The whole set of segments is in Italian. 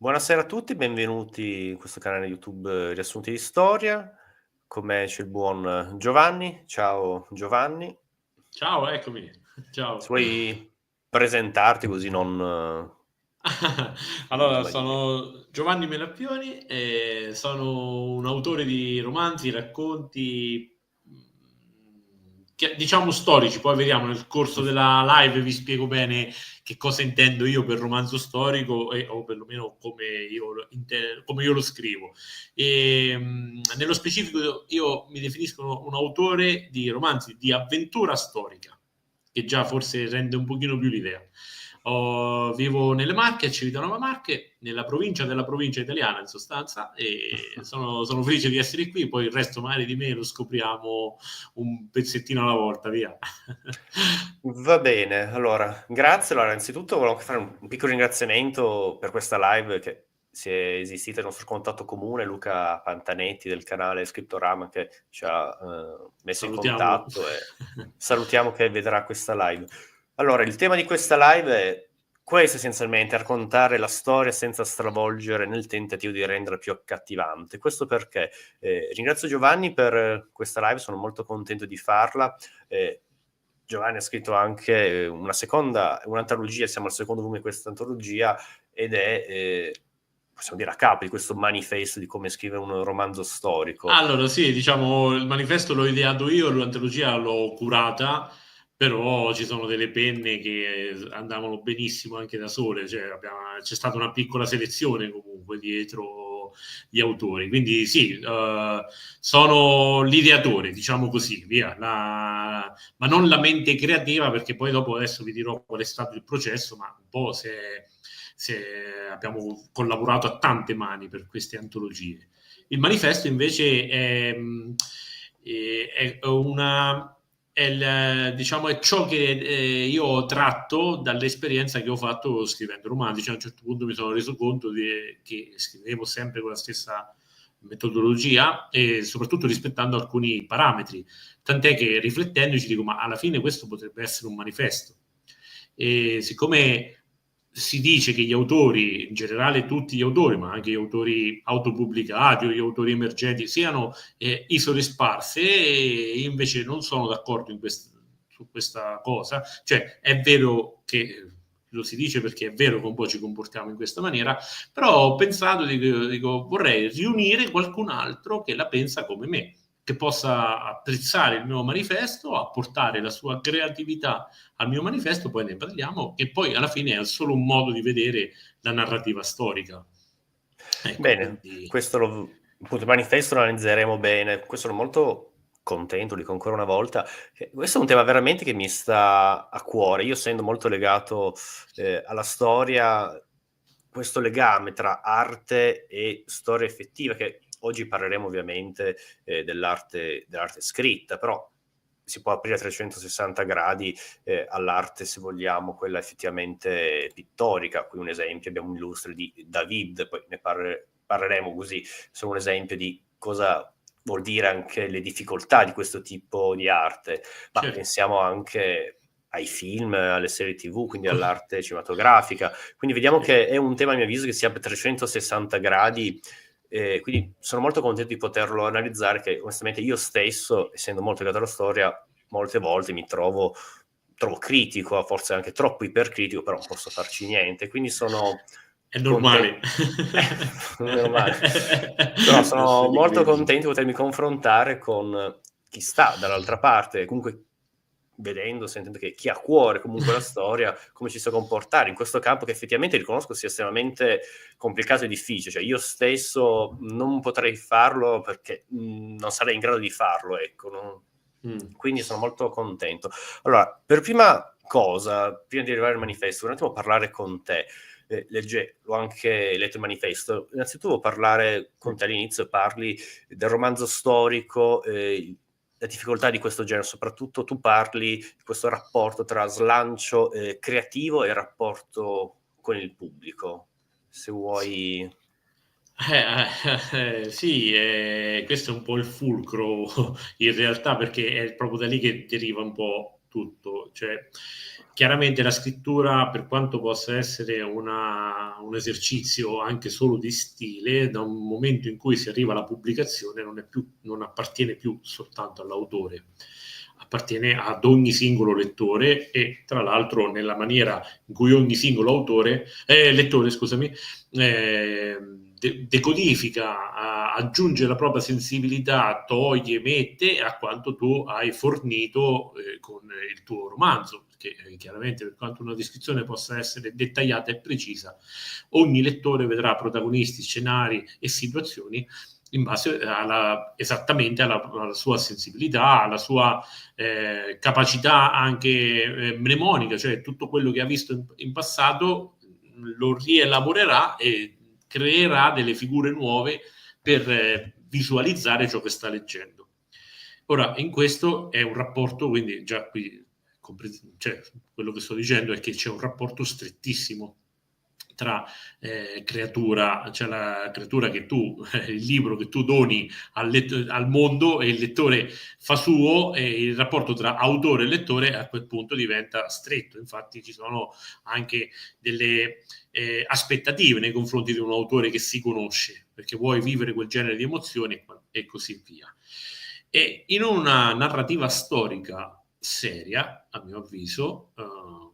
Buonasera a tutti, benvenuti in questo canale YouTube Riassunti di Storia. Con me c'è il buon Giovanni. Ciao Giovanni. Ciao, eccomi. Se Ciao. vuoi presentarti così non Allora, sbagli. sono Giovanni Melappioni e sono un autore di romanzi, racconti, che diciamo storici, poi vediamo nel corso della live vi spiego bene che cosa intendo io per romanzo storico o perlomeno come io lo scrivo. Nello specifico io mi definisco un autore di romanzi di avventura storica, che già forse rende un pochino più l'idea. Vivo nelle Marche, a Civitanova Marche, nella provincia della provincia italiana in sostanza, e sono felice di essere qui, poi il resto magari di me lo scopriamo un pezzettino alla volta, via. Va bene, allora grazie. Allora, innanzitutto volevo fare un piccolo ringraziamento per questa live che se è esistita il nostro contatto comune, Luca Pantanetti del canale Scriptorama, che ci ha messo in Salutiamolo. contatto e salutiamo che vedrà questa live. Allora, il tema di questa live è questo essenzialmente: raccontare la storia senza stravolgere nel tentativo di renderla più accattivante. Questo perché ringrazio Giovanni per questa live, sono molto contento di farla. Giovanni ha scritto anche un'antologia, siamo al secondo volume di questa antologia, ed è, possiamo dire, a capo di questo manifesto di come scrivere un romanzo storico. Allora sì, diciamo il manifesto l'ho ideato io, l'antologia l'ho curata, però ci sono delle penne che andavano benissimo anche da sole, cioè c'è stata una piccola selezione comunque dietro gli autori, quindi sì, sono l'ideatore, diciamo così, via, ma non la mente creativa, perché poi dopo adesso vi dirò qual è stato il processo, ma un po' se abbiamo collaborato a tante mani per queste antologie. Il manifesto invece è una diciamo è ciò che io tratto dall'esperienza che ho fatto scrivendo romanzi. Cioè, a un certo punto mi sono reso conto che scrivevo sempre con la stessa metodologia e soprattutto rispettando alcuni parametri, tant'è che riflettendoci dico ma alla fine questo potrebbe essere un manifesto. E siccome si dice che gli autori, in generale tutti gli autori, ma anche gli autori autopubblicati o gli autori emergenti, siano isole sparse, e invece non sono d'accordo su questa cosa. Cioè, è vero che lo si dice perché è vero che un po' ci comportiamo in questa maniera, però ho pensato, dico, vorrei riunire qualcun altro che la pensa come me, che possa apprezzare il mio manifesto, apportare la sua creatività al mio manifesto, poi ne parliamo, che poi alla fine è solo un modo di vedere la narrativa storica. Ecco, Bene, quindi appunto, il manifesto lo analizzeremo bene. Questo sono molto contento, dico ancora una volta. Questo è un tema veramente che mi sta a cuore. Io, essendo molto legato alla storia, questo legame tra arte e storia effettiva, che oggi parleremo ovviamente dell'arte scritta, però si può aprire a 360 gradi all'arte, se vogliamo, quella effettivamente pittorica. Qui un esempio, abbiamo un illustre di David, poi ne parleremo, così sono un esempio di cosa vuol dire anche le difficoltà di questo tipo di arte, ma certo. pensiamo anche ai film, alle serie TV, quindi all'arte cinematografica. Quindi vediamo Sì. che è un tema, a mio avviso, che si apre a 360 gradi. Quindi sono molto contento di poterlo analizzare, che onestamente io stesso, essendo molto legato alla storia, molte volte mi trovo critico, forse anche troppo ipercritico, però non posso farci niente. Quindi sono È conten normale. meno male. Però sono Essere molto critici. contento di potermi confrontare con chi sta dall'altra parte, comunque vedendo, sentendo che chi ha a cuore comunque la storia, come ci si può comportare in questo campo, che effettivamente riconosco sia estremamente complicato e difficile. Cioè, io stesso non potrei farlo perché non sarei in grado di farlo, ecco, Mm. quindi sono molto contento. Allora, per prima cosa, prima di arrivare al manifesto, un attimo parlare con te. L'ho anche letto il manifesto. Innanzitutto parlare con te all'inizio, parli del romanzo storico, la difficoltà di questo genere, soprattutto tu parli di questo rapporto tra slancio creativo e rapporto con il pubblico. Se vuoi. Sì, questo è un po' il fulcro in realtà, perché è proprio da lì che deriva un po' tutto. Cioè, chiaramente la scrittura, per quanto possa essere un esercizio anche solo di stile, da un momento in cui si arriva alla pubblicazione non appartiene più soltanto all'autore, appartiene ad ogni singolo lettore, e tra l'altro nella maniera in cui ogni singolo lettore, scusami, decodifica, aggiunge la propria sensibilità, toglie, mette a quanto tu hai fornito con il tuo romanzo, perché chiaramente, per quanto una descrizione possa essere dettagliata e precisa, ogni lettore vedrà protagonisti, scenari e situazioni in base esattamente alla sua sensibilità, alla sua capacità anche mnemonica, cioè tutto quello che ha visto in passato lo rielaborerà e creerà delle figure nuove per visualizzare ciò che sta leggendo. Ora, in questo è un rapporto, quindi già qui, cioè, quello che sto dicendo è che c'è un rapporto strettissimo tra creatura, cioè la creatura che tu, il libro che tu doni al mondo, e il lettore fa suo, e il rapporto tra autore e lettore a quel punto diventa stretto. Infatti ci sono anche delle aspettative nei confronti di un autore che si conosce, perché vuoi vivere quel genere di emozioni e così via. E in una narrativa storica seria, a mio avviso,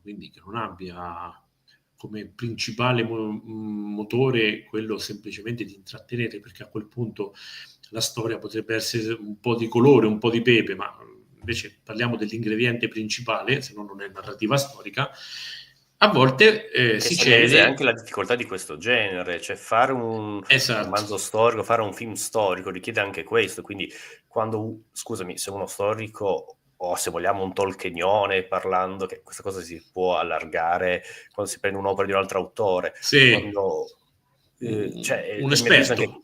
quindi che non abbia come principale motore quello semplicemente di intrattenere, perché a quel punto la storia potrebbe essere un po' di colore, un po' di pepe, ma invece parliamo dell'ingrediente principale, se no non è narrativa storica. A volte si cede anche la difficoltà di questo genere, cioè fare un romanzo storico, fare un film storico richiede anche questo, quindi quando, scusami, se uno storico, o se vogliamo un tolkienione, parlando, che questa cosa si può allargare quando si prende un'opera di un altro autore, quando cioè, un esperto,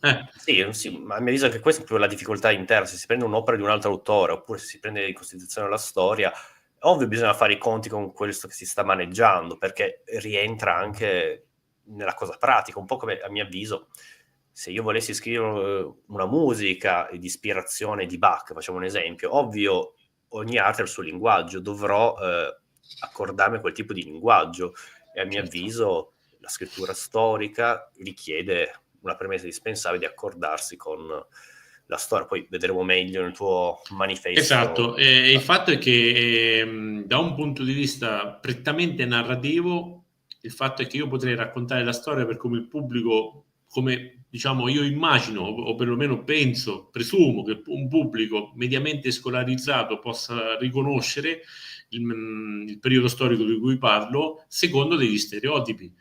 sì, ma a mio avviso anche questa è proprio la difficoltà interna. Se si prende un'opera di un altro autore, oppure se si prende in considerazione la storia, ovvio bisogna fare i conti con questo che si sta maneggiando, perché rientra anche nella cosa pratica, un po' come, a mio avviso, se io volessi scrivere una musica di ispirazione di Bach, facciamo un esempio, ovvio ogni arte ha il suo linguaggio, dovrò accordarmi a quel tipo di linguaggio, e a mio avviso la scrittura storica richiede una premessa indispensabile di accordarsi con la storia. Poi vedremo meglio nel tuo manifesto. Esatto, il fatto è che da un punto di vista prettamente narrativo, il fatto è che io potrei raccontare la storia per come il pubblico, come diciamo io immagino, o perlomeno penso, presumo che un pubblico mediamente scolarizzato possa riconoscere il periodo storico di cui parlo secondo degli stereotipi,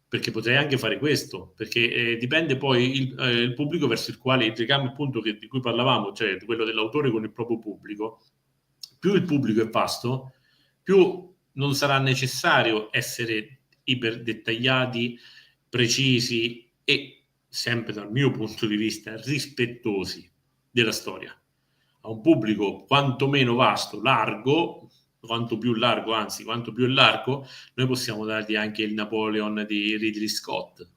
perché potrei anche fare questo, perché dipende poi il pubblico verso il quale, il legame appunto di cui parlavamo, cioè quello dell'autore con il proprio pubblico. Più il pubblico è vasto, più non sarà necessario essere iper dettagliati, precisi e, sempre dal mio punto di vista, rispettosi della storia. A un pubblico quanto meno vasto, largo, quanto più largo, anzi, quanto più è largo, noi possiamo dargli anche il Napoleon di Ridley Scott,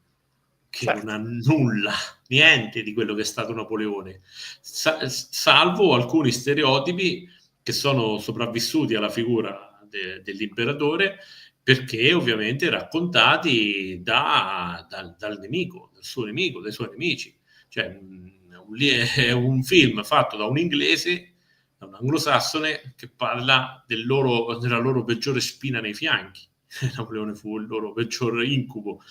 che non ha nulla, niente di quello che è stato Napoleone, salvo alcuni stereotipi che sono sopravvissuti alla figura dell'imperatore, perché ovviamente raccontati dal nemico, dal suo nemico, dai suoi nemici. Cioè, è un film fatto da un inglese, da un anglosassone, che parla della loro peggiore spina nei fianchi. Napoleone fu il loro peggior incubo.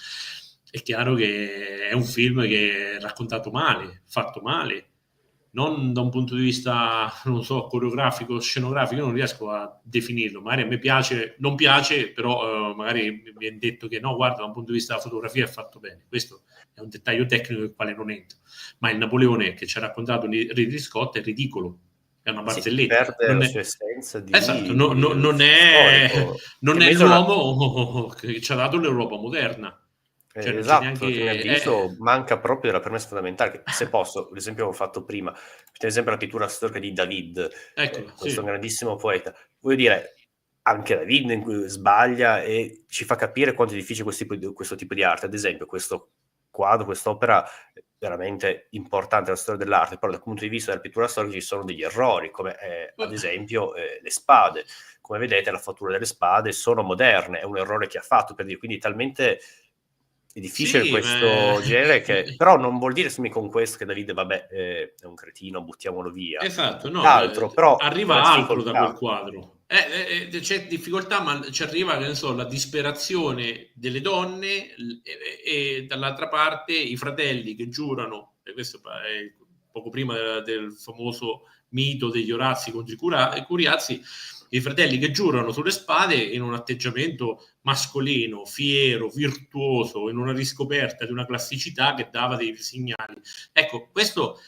È chiaro che è un film che è raccontato male, fatto male, non da un punto di vista, non so, coreografico, scenografico, io non riesco a definirlo. Magari a me piace, non piace, però magari mi viene detto che no, guarda, da un punto di vista della fotografia è fatto bene. Questo è un dettaglio tecnico del quale non entro. Ma il Napoleone che ci ha raccontato Ridley Scott è ridicolo, è una barzelletta. Perde Non la è... sua essenza di Esatto, non storico. è l'uomo che ci ha dato l'Europa moderna. Cioè non c'è Esatto, che a mio neanche... avviso manca proprio la premessa fondamentale, che, se posso, l'esempio che ho fatto prima, per esempio la pittura storica di David, questo sì. grandissimo poeta, voglio dire, anche David in cui sbaglia e ci fa capire quanto è difficile questo tipo di arte. Ad esempio, questo quadro, quest'opera veramente importante nella storia dell'arte, però dal punto di vista della pittura storica ci sono degli errori, come ad esempio le spade. Come vedete la fattura delle spade sono moderne, è un errore che ha fatto, per dire, quindi talmente è difficile Sì, ma... questo genere che però non vuol dire con questo che Davide, vabbè, è un cretino, buttiamolo via. Esatto, no, Tutt'altro, però è una arriva altro da quel difficoltà. quadro. C'è difficoltà, ma ci arriva, che ne so, la disperazione delle donne e dall'altra parte i fratelli che giurano, e questo è poco prima del famoso mito degli Orazzi contro i Curiazi, i fratelli che giurano sulle spade in un atteggiamento mascolino, fiero, virtuoso, in una riscoperta di una classicità che dava dei segnali. Ecco, questo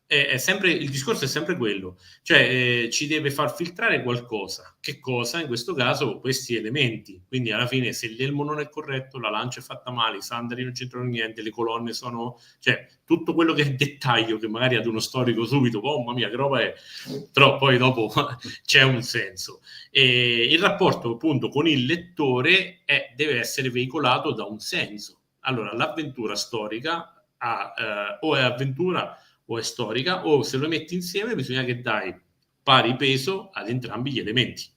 è sempre, il discorso è sempre quello, cioè ci deve far filtrare qualcosa. Che cosa? In questo caso questi elementi. Quindi alla fine se l'elmo non è corretto, la lancia è fatta male, i sandali non c'entrano niente, le colonne sono... cioè tutto quello che è dettaglio che magari ad uno storico subito, oh mamma mia che roba è, però poi dopo c'è un senso. E il rapporto appunto con il lettore deve essere veicolato da un senso. Allora l'avventura storica o è avventura o è storica, o se lo metti insieme bisogna che dai pari peso ad entrambi gli elementi.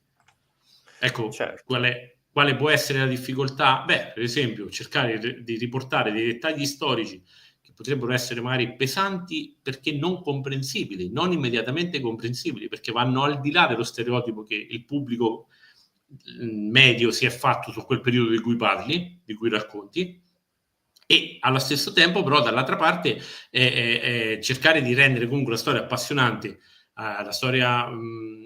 Ecco, Certo. quale può essere la difficoltà? Beh, per esempio, cercare di riportare dei dettagli storici che potrebbero essere magari pesanti perché non comprensibili, non immediatamente comprensibili, perché vanno al di là dello stereotipo che il pubblico medio si è fatto su quel periodo di cui parli, di cui racconti, e allo stesso tempo però dall'altra parte cercare di rendere comunque la storia appassionante, la storia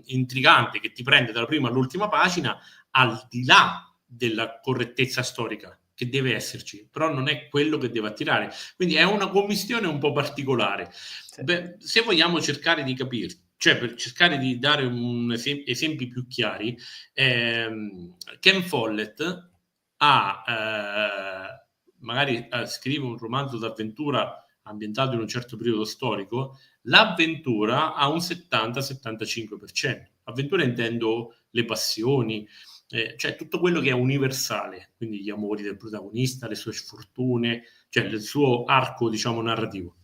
intrigante che ti prende dalla prima all'ultima pagina, al di là della correttezza storica che deve esserci, però non è quello che deve attirare. Quindi è una commistione un po' particolare. Sì. Beh, se vogliamo cercare di capire, cioè per cercare di dare esempi più chiari, Ken Follett ha magari scrive un romanzo d'avventura ambientato in un certo periodo storico, l'avventura ha un 70-75%. Avventura intendo le passioni, cioè tutto quello che è universale, quindi gli amori del protagonista, le sue sfortune, cioè il suo arco, diciamo, narrativo.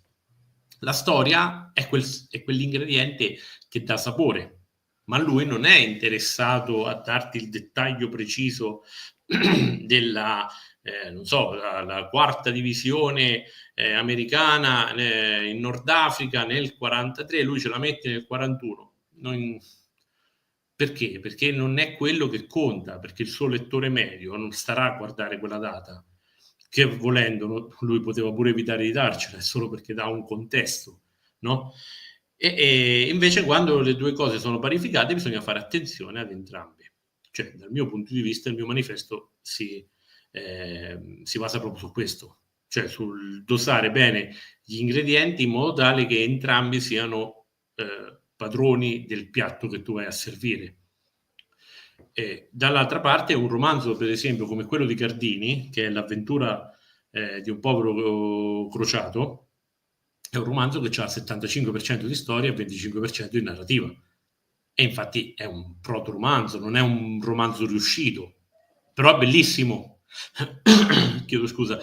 La storia è quell'ingrediente che dà sapore, ma lui non è interessato a darti il dettaglio preciso della, non so, la quarta divisione americana in Nord Africa nel 43, lui ce la mette nel 41. Perché? Perché non è quello che conta, perché il suo lettore medio non starà a guardare quella data, che volendo lui poteva pure evitare di darcela, è solo perché dà un contesto, no? E invece quando le due cose sono parificate bisogna fare attenzione ad entrambe. Cioè, dal mio punto di vista, il mio manifesto si basa proprio su questo, cioè sul dosare bene gli ingredienti in modo tale che entrambi siano padroni del piatto che tu vai a servire. Dall'altra parte un romanzo, per esempio, come quello di Cardini, che è l'avventura di un povero crociato, è un romanzo che ha il 75% di storia e il 25% di narrativa. E infatti è un proto-romanzo, non è un romanzo riuscito, però è bellissimo. Chiedo scusa.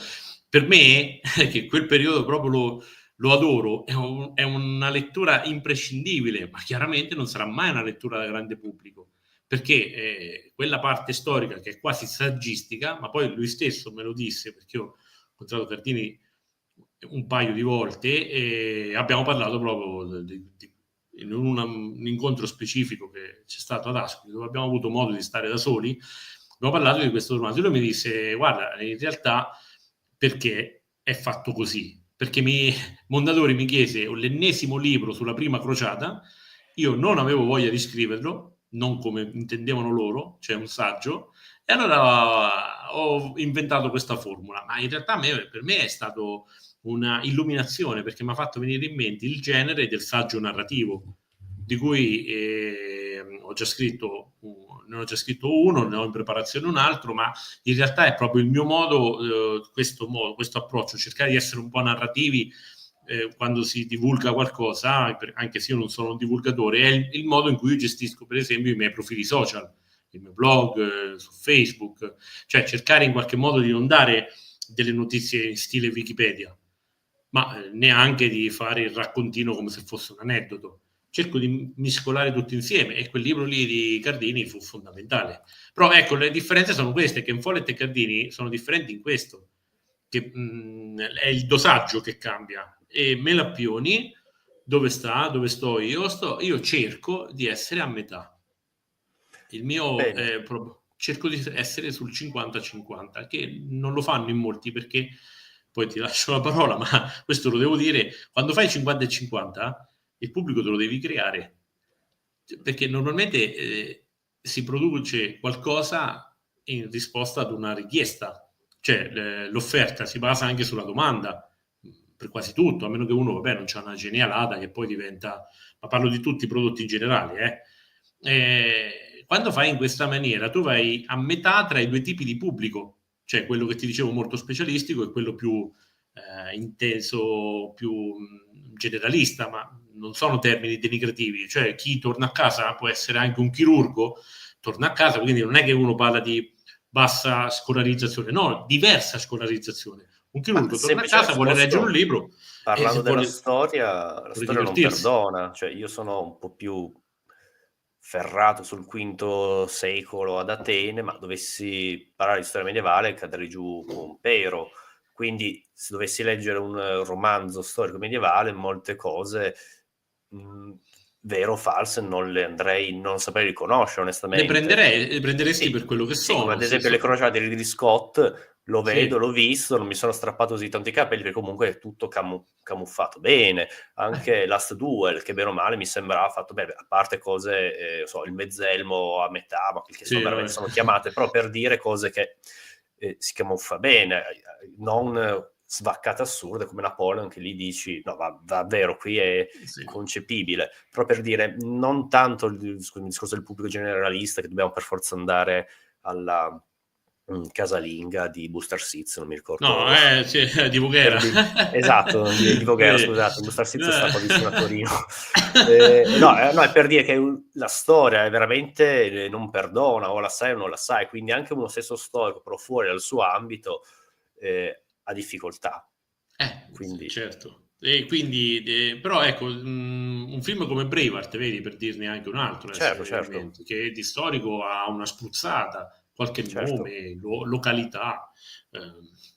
Per me, che quel periodo proprio lo adoro, è una lettura imprescindibile, ma chiaramente non sarà mai una lettura da grande pubblico, perché quella parte storica che è quasi saggistica, ma poi lui stesso me lo disse, perché io ho incontrato Cardini un paio di volte e abbiamo parlato proprio in un incontro specifico che c'è stato ad Ascoli, dove abbiamo avuto modo di stare da soli, abbiamo parlato di questo romanzo. Lui mi disse, guarda, in realtà perché è fatto così? Perché Mondadori mi chiese l'ennesimo libro sulla prima crociata, io non avevo voglia di scriverlo, non come intendevano loro, cioè un saggio, e allora ho inventato questa formula, ma in realtà per me è stato una illuminazione perché mi ha fatto venire in mente il genere del saggio narrativo, di cui ho già scritto ne ho già scritto uno, ne ho in preparazione un altro, ma in realtà è proprio il mio modo, questo approccio, cercare di essere un po' narrativi quando si divulga qualcosa, anche se io non sono un divulgatore, è il modo in cui io gestisco per esempio i miei profili social, il mio blog, su Facebook, cioè cercare in qualche modo di non dare delle notizie in stile Wikipedia, ma neanche di fare il raccontino come se fosse un aneddoto. Cerco di mescolare tutto insieme, e quel libro lì di Cardini fu fondamentale. Però ecco, le differenze sono queste, che Follett e Cardini sono differenti in questo, che è il dosaggio che cambia. E Melappioni, dove sto io cerco di essere a metà. Il mio cerco di essere sul 50-50, che non lo fanno in molti, perché poi ti lascio la parola, ma questo lo devo dire: quando fai 50 e 50 il pubblico te lo devi creare, perché normalmente si produce qualcosa in risposta ad una richiesta, cioè l'offerta si basa anche sulla domanda per quasi tutto, a meno che uno, vabbè, non c'ha una genialata che poi diventa, ma parlo di tutti i prodotti in generale, quando fai in questa maniera tu vai a metà tra i due tipi di pubblico, cioè quello che ti dicevo molto specialistico e quello più inteso, più generalista, ma non sono termini denigrativi, cioè chi torna a casa può essere anche un chirurgo, torna a casa, quindi non è che uno parla di bassa scolarizzazione, no, diversa scolarizzazione. Un chirurgo torna a casa, vuole leggere un libro, parlando della storia, la vuole storia non divertirsi. perdona, cioè io sono un po' più ferrato sul V secolo ad Atene, ma dovessi parlare di storia medievale cadrei giù con Pero. Quindi se dovessi leggere un romanzo storico medievale, molte cose vero o false non saprei riconoscere onestamente. Le prenderesti Sì, per quello che sì, come sono. ad esempio le crociate di Ridley Scott, lo vedo, Sì. l'ho visto, non mi sono strappato così tanto i capelli, perché comunque è tutto camuffato bene. Anche Last Duel, che bene o male mi sembrava fatto bene, a parte cose, il mezzelmo a metà, ma che Sì, veramente sono chiamate, però per dire cose che si camuffa bene, non svaccate assurde come Napoleon, che lì dici, no, davvero, qui è sì. inconcepibile. Però per dire, non tanto il discorso del pubblico generalista, che dobbiamo per forza andare alla casalinga di Buster Seats, non mi ricordo. No, sì, di Voghera. Esatto, di Voghera, Sì. scusate, Buster Seats sta qua vicino a Torino. No, è per dire che la storia è veramente non perdona, o la sai o non la sai, quindi anche uno stesso storico, però fuori dal suo ambito, ha difficoltà. Quindi Certo. E quindi, però ecco, un film come Braveheart, vedi, per dirne anche un altro, certo, in mente, che di storico ha una spruzzata, qualche certo. nome, località,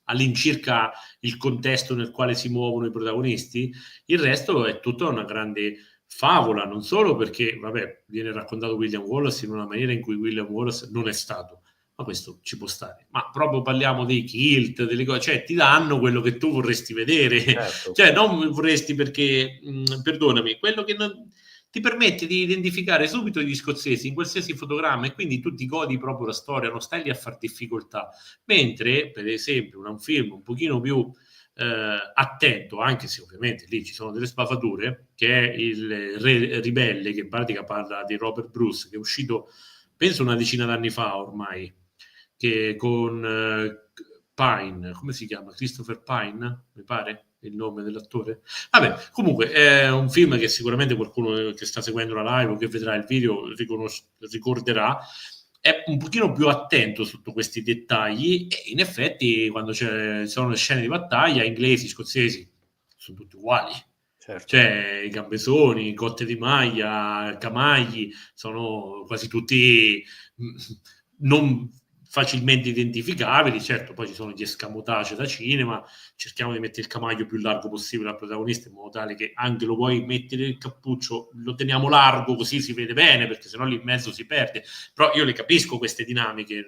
all'incirca il contesto nel quale si muovono i protagonisti. Il resto è tutta una grande favola, non solo perché, vabbè, viene raccontato William Wallace in una maniera in cui William Wallace non è stato, ma questo ci può stare, ma proprio parliamo dei kilt, delle cose, cioè ti danno quello che tu vorresti vedere, Certo. cioè non vorresti, perché perdonami, quello che ti permette di identificare subito gli scozzesi in qualsiasi fotogramma, e quindi tu ti godi proprio la storia, non stai lì a far difficoltà. Mentre per esempio un film un pochino più attento, anche se ovviamente lì ci sono delle spavature, che è il Re Ribelle, che in pratica parla di Robert Bruce, che è uscito penso una decina d'anni fa ormai, che con Pine, come si chiama? Christopher Pine, mi pare il nome dell'attore. Vabbè, comunque è un film che sicuramente qualcuno che sta seguendo la live o che vedrà il video ricorderà. È un pochino più attento sotto questi dettagli, e in effetti quando ci sono le scene di battaglia, inglesi, scozzesi, sono tutti uguali. Certo. Cioè i gambesoni, cotte di maglia, camagli, sono quasi tutti non facilmente identificabili. Certo, poi ci sono gli escamotage da cinema, cerchiamo di mettere il camaglio più largo possibile al protagonista, in modo tale che anche lo vuoi mettere il cappuccio, lo teniamo largo così si vede bene, perché sennò lì in mezzo si perde. Però io le capisco queste dinamiche,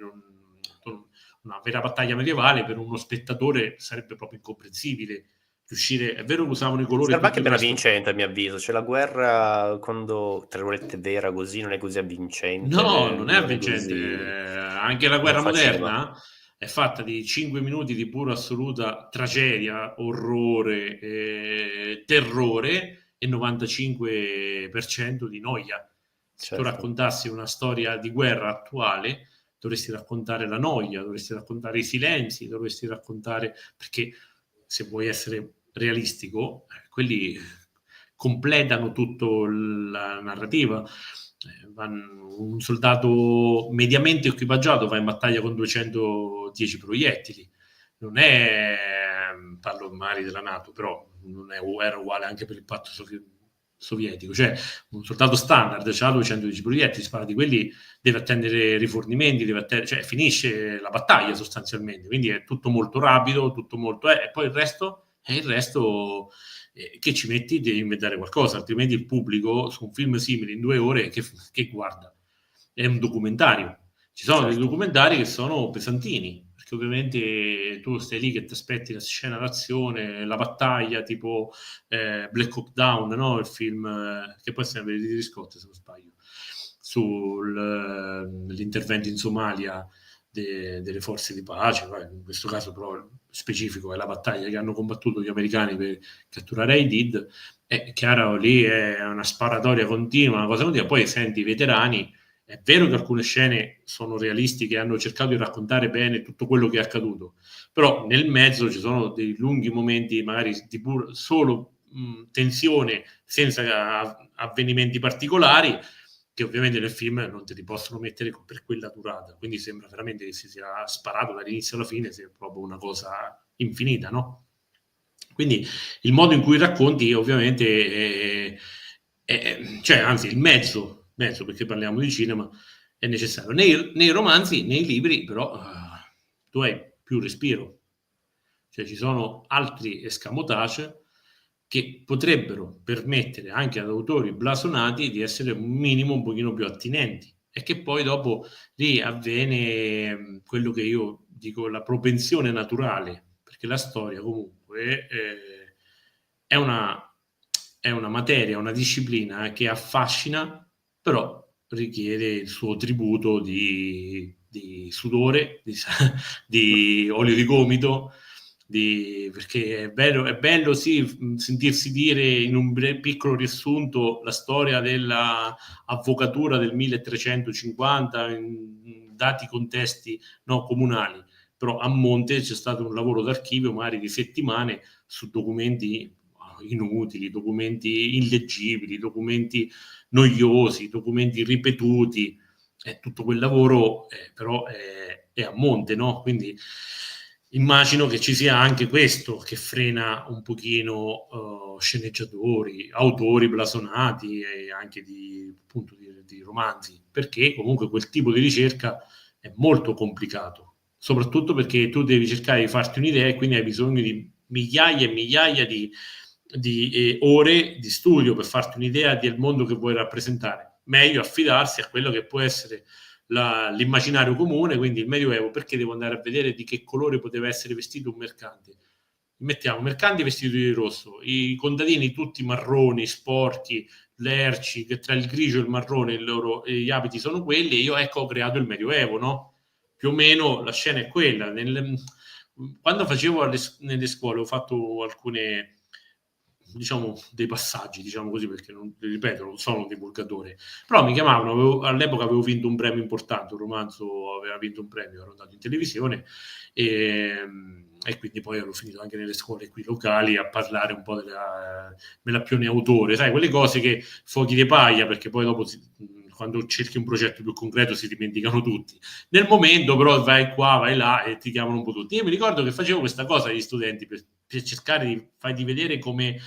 una vera battaglia medievale per uno spettatore sarebbe proprio incomprensibile riuscire. È vero che usavano i colori e Sembra tutto anche il meno resto. vincente, a mio avviso. Cioè, la guerra, quando, tra virgolette, vera così, non è così No, avvincente, non è non è avvincente. così. Anche la Non guerra fa cinema. moderna è fatta di 5 minuti di pura assoluta tragedia, orrore, terrore, e 95% di noia. Se tu Certo. raccontassi una storia di guerra attuale, dovresti raccontare la noia, dovresti raccontare i silenzi, dovresti raccontare, perché se vuoi essere realistico, quelli completano tutto la narrativa. Un soldato mediamente equipaggiato va in battaglia con 210 proiettili, non è, parlo magari della NATO, però non era uguale anche per il patto sovietico, cioè un soldato standard ha 210 proiettili, spara di quelli, deve attendere rifornimenti, cioè finisce la battaglia sostanzialmente, quindi è tutto molto rapido, tutto molto e poi il resto che ci metti devi inventare qualcosa, altrimenti il pubblico su un film simile in 2 ore che guarda? È un documentario. Ci sono dei documentari che sono pesantini, perché ovviamente tu stai lì che ti aspetti la scena d'azione, la battaglia, tipo Black Hawk Down, no? Il film che poi è sempre di Ridley Scott, se non sbaglio, sull'intervento in Somalia delle forze di pace, in questo caso però specifico è la battaglia che hanno combattuto gli americani per catturare Aidid. È chiaro, lì è una sparatoria continua, una cosa continua, poi senti i veterani. È vero che alcune scene sono realistiche, hanno cercato di raccontare bene tutto quello che è accaduto, però nel mezzo ci sono dei lunghi momenti magari di solo tensione senza avvenimenti particolari che ovviamente nel film non te li possono mettere per quella durata, quindi sembra veramente che si sia sparato dall'inizio alla fine, sia proprio una cosa infinita, no? Quindi il modo in cui racconti ovviamente cioè anzi il mezzo, perché parliamo di cinema, è necessario. Nei romanzi, nei libri però tu hai più respiro, cioè ci sono altri escamotage che potrebbero permettere anche ad autori blasonati di essere un minimo un pochino più attinenti e che poi dopo lì avviene quello che io dico la propensione naturale, perché la storia comunque è una materia, una disciplina che affascina, però richiede il suo tributo di sudore, di olio di gomito, perché è bello sì sentirsi dire in un piccolo riassunto la storia dell'avvocatura del 1350 in dati contesti no, comunali, però a monte c'è stato un lavoro d'archivio magari di settimane su documenti inutili, documenti illeggibili, documenti noiosi, documenti ripetuti, tutto quel lavoro però è a monte, no? Quindi immagino che ci sia anche questo che frena un pochino sceneggiatori, autori blasonati e anche appunto di romanzi, perché comunque quel tipo di ricerca è molto complicato, soprattutto perché tu devi cercare di farti un'idea e quindi hai bisogno di migliaia e migliaia di ore di studio per farti un'idea del mondo che vuoi rappresentare. Meglio affidarsi a quello che può essere l'immaginario comune, quindi il Medioevo. Perché devo andare a vedere di che colore poteva essere vestito un mercante? Mettiamo mercanti vestiti di rosso, i contadini tutti marroni, sporchi, lerci, che tra il grigio e il marrone gli abiti sono quelli, e io ecco ho creato il Medioevo, no? Più o meno la scena è quella. Quando facevo nelle scuole ho fatto alcune diciamo dei passaggi, diciamo così, perché non, ripeto, non sono un divulgatore, però mi chiamavano, all'epoca avevo vinto un premio importante, un romanzo aveva vinto un premio, ero andato in televisione e quindi poi ero finito anche nelle scuole qui locali a parlare un po' della Melappione autore, sai, quelle cose che fuochi di paglia, perché poi dopo quando cerchi un progetto più concreto si dimenticano tutti. Nel momento però vai qua, vai là e ti chiamano un po' tutti. Io mi ricordo che facevo questa cosa agli studenti per cercare di fargli vedere come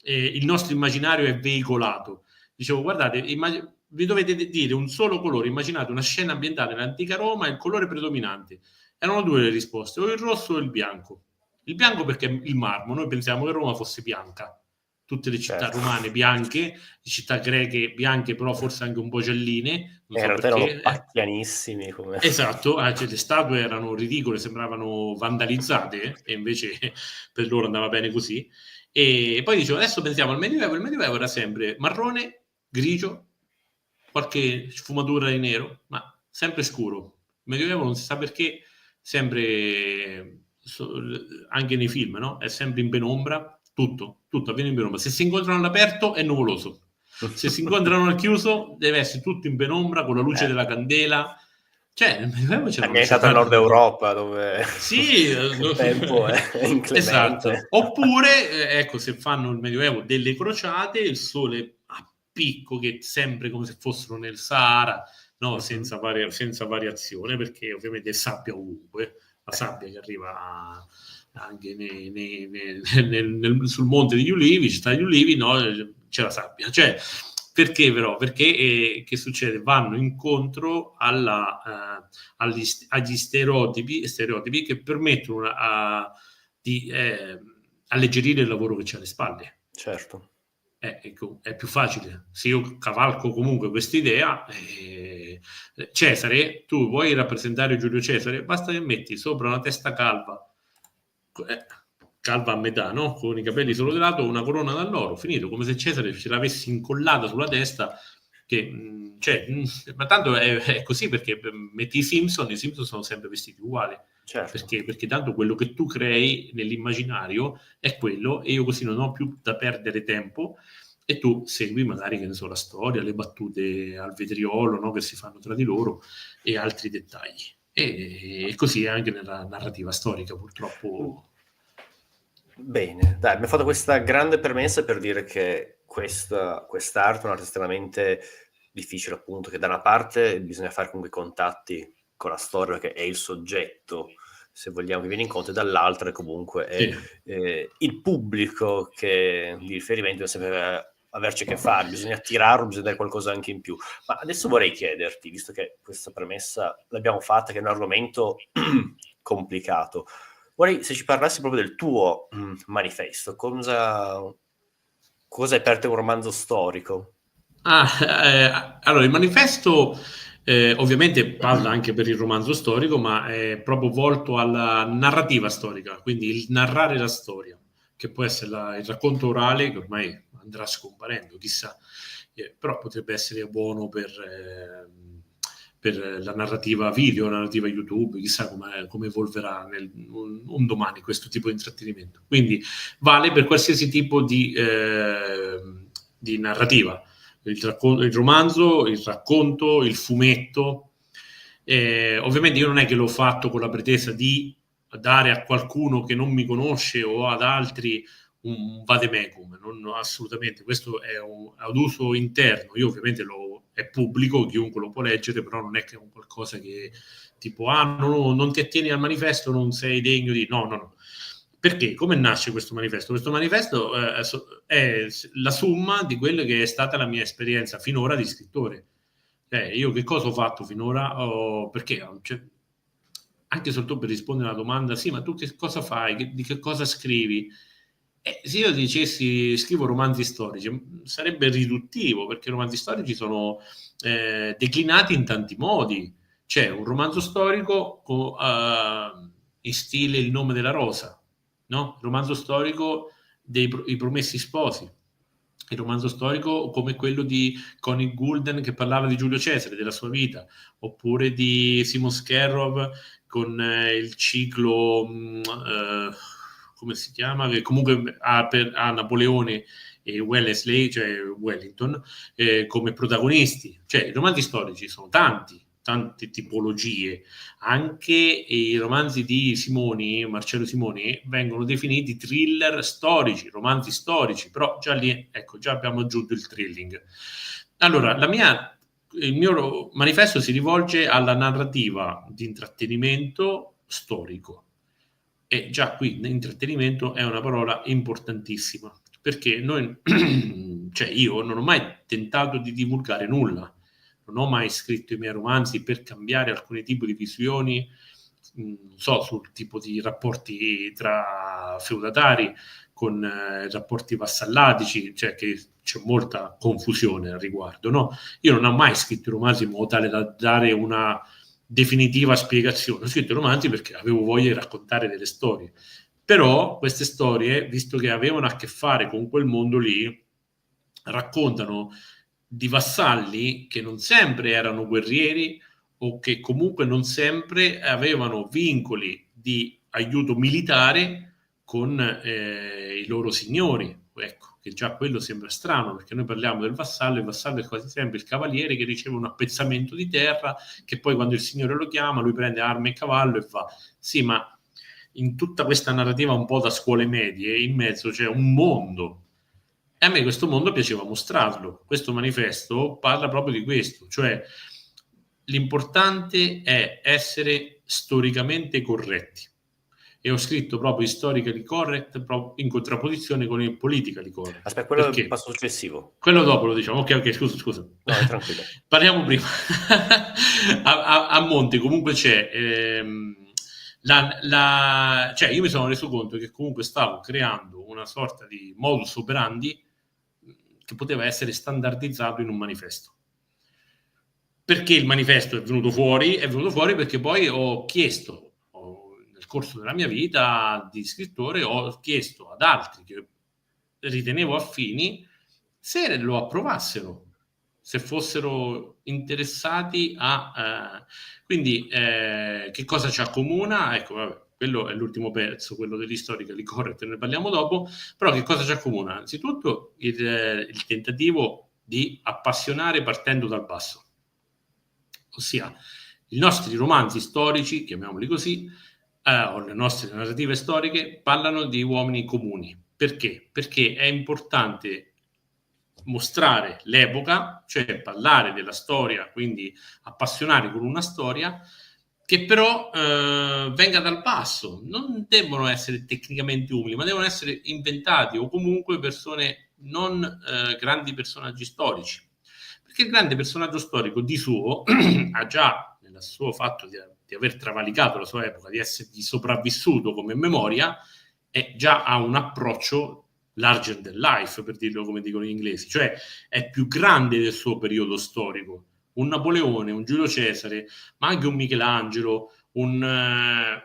il nostro immaginario è veicolato. Dicevo, guardate, vi dovete dire un solo colore, immaginate una scena ambientata nell'antica Roma e il colore predominante. Erano 2 le risposte, o il rosso o il bianco. Il bianco perché è il marmo, noi pensiamo che Roma fosse bianca, tutte le città romane bianche, le città greche bianche, però forse anche un po' gialline, non so perché. Erano pacchianissimi. Come... Esatto, cioè, le statue erano ridicole, sembravano vandalizzate, e invece per loro andava bene così. E poi dicevo, adesso pensiamo al Medioevo, il Medioevo era sempre marrone, grigio, qualche sfumatura di nero, ma sempre scuro. Il Medioevo non si sa perché, sempre, anche nei film, no? È sempre in penombra, tutto avviene in penombra. Se si incontrano all'aperto è nuvoloso, se si incontrano al chiuso deve essere tutto in penombra, con la luce della candela. Cioè, nel Medioevo c'era ambientato in Nord Europa, dove sì, il tempo è inclemente. Esatto. Oppure, ecco, se fanno il Medioevo delle crociate, il sole a picco, che sempre come se fossero nel Sahara, no? Senza variazione, perché ovviamente è sabbia ovunque, la sabbia che arriva anche sul monte degli ulivi, ci stanno gli ulivi, no, c'è la sabbia. Cioè, perché però? Perché che succede? Vanno incontro agli stereotipi che permettono di alleggerire il lavoro che c'è alle spalle. Certo. Ecco, è più facile. Se io cavalco comunque quest'idea, Cesare, tu vuoi rappresentare Giulio Cesare, basta che metti sopra una testa calva, calva a metà, no? Con i capelli solo di lato, una corona d'alloro, finito, come se Cesare ce l'avessi incollata sulla testa, ma tanto è così, perché metti i Simpson sono sempre vestiti uguali. Certo. Perché tanto quello che tu crei nell'immaginario è quello, e io così non ho più da perdere tempo, e tu segui magari, che ne so, la storia, le battute al vetriolo, no, che si fanno tra di loro, e altri dettagli. E così è anche nella narrativa storica, purtroppo. Bene, dai, mi ha fatto questa grande premessa per dire che quest'arte è un'arte estremamente difficile, appunto, che da una parte bisogna fare comunque contatti con la storia, che è il soggetto, se vogliamo, che viene incontro, e dall'altra comunque è il pubblico che di riferimento deve sempre averci a che fare, bisogna attirarlo, bisogna dare qualcosa anche in più. Ma adesso vorrei chiederti, visto che questa premessa l'abbiamo fatta, che è un argomento complicato, vorrei se ci parlassi proprio del tuo manifesto. Cosa è per te un romanzo storico? Allora, il manifesto ovviamente parla anche per il romanzo storico, ma è proprio volto alla narrativa storica, quindi il narrare la storia, che può essere il racconto orale, che ormai andrà scomparendo, chissà, però potrebbe essere buono per la narrativa video, la narrativa YouTube, chissà come evolverà un domani questo tipo di intrattenimento. Quindi vale per qualsiasi tipo di narrativa. Il romanzo, il racconto, il fumetto. Ovviamente io non è che l'ho fatto con la pretesa di dare a qualcuno che non mi conosce o ad altri un vademecum, assolutamente. Questo è ad uso interno. Io ovviamente è pubblico, chiunque lo può leggere, però non è che è un qualcosa che tipo non ti attieni al manifesto, non sei degno di... No. Perché? Come nasce questo manifesto? Questo manifesto è la somma di quella che è stata la mia esperienza finora di scrittore. Io che cosa ho fatto finora? Perché anche soltanto per rispondere alla domanda, sì, ma tu che cosa fai? Di che cosa scrivi? Se io dicessi scrivo romanzi storici, sarebbe riduttivo, perché i romanzi storici sono declinati in tanti modi. C'è un romanzo storico in stile Il nome della rosa, no? Il romanzo storico dei I Promessi Sposi, il romanzo storico come quello di Connie Goulden che parlava di Giulio Cesare, della sua vita, oppure di Simon Skerrov con il ciclo come si chiama, che comunque ha Napoleone e Wellesley, cioè Wellington, come protagonisti. Cioè i romanzi storici sono tante tipologie. Anche i romanzi di Marcello Simoni, vengono definiti thriller storici, romanzi storici, però già lì, ecco, già abbiamo aggiunto il thrilling. Allora, il mio manifesto si rivolge alla narrativa di intrattenimento storico. E già qui intrattenimento è una parola importantissima, perché io non ho mai tentato di divulgare nulla, non ho mai scritto i miei romanzi per cambiare alcuni tipi di visioni, non so, sul tipo di rapporti tra feudatari, con rapporti vassallatici, cioè che c'è molta confusione al riguardo, no? Io non ho mai scritto romanzi in modo tale da dare una definitiva spiegazione. Ho scritto romanzi perché avevo voglia di raccontare delle storie, però queste storie, visto che avevano a che fare con quel mondo lì, raccontano di vassalli che non sempre erano guerrieri o che comunque non sempre avevano vincoli di aiuto militare con i loro signori. Ecco, che già quello sembra strano, perché noi parliamo del vassallo, il vassallo è quasi sempre il cavaliere che riceve un appezzamento di terra, che poi quando il signore lo chiama, lui prende arma e cavallo e va. Sì, ma in tutta questa narrativa un po' da scuole medie, in mezzo c'è un mondo. E a me questo mondo piaceva mostrarlo. Questo manifesto parla proprio di questo, cioè l'importante è essere storicamente corretti. E ho scritto proprio historically correct in contrapposizione con il politically correct. Aspetta, quello perché? è il passo successivo. Quello dopo lo diciamo. Ok, scusa. No, è tranquillo. Parliamo prima. a monte comunque c'è cioè io mi sono reso conto che comunque stavo creando una sorta di modus operandi che poteva essere standardizzato in un manifesto. Perché il manifesto è venuto fuori? È venuto fuori perché poi ho chiesto, nel corso della mia vita di scrittore, ho chiesto ad altri che ritenevo affini se lo approvassero, se fossero interessati a... quindi che cosa ci accomuna? Ecco, vabbè, quello è l'ultimo pezzo, quello dell'historically correct, ne parliamo dopo, però che cosa ci accomuna? Anzitutto il tentativo di appassionare partendo dal basso. Ossia, i nostri romanzi storici, chiamiamoli così, o le nostre narrative storiche, parlano di uomini comuni. Perché? Perché è importante mostrare l'epoca, cioè parlare della storia, quindi appassionare con una storia, che però venga dal basso. Non devono essere tecnicamente umili, ma devono essere inventati o comunque persone non grandi personaggi storici. Perché il grande personaggio storico di suo ha già, nel suo fatto di aver travalicato la sua epoca, di essergli sopravvissuto come memoria, e già ha un approccio larger than life, per dirlo come dicono gli inglesi, cioè è più grande del suo periodo storico. Un Napoleone, un Giulio Cesare, ma anche un Michelangelo, ma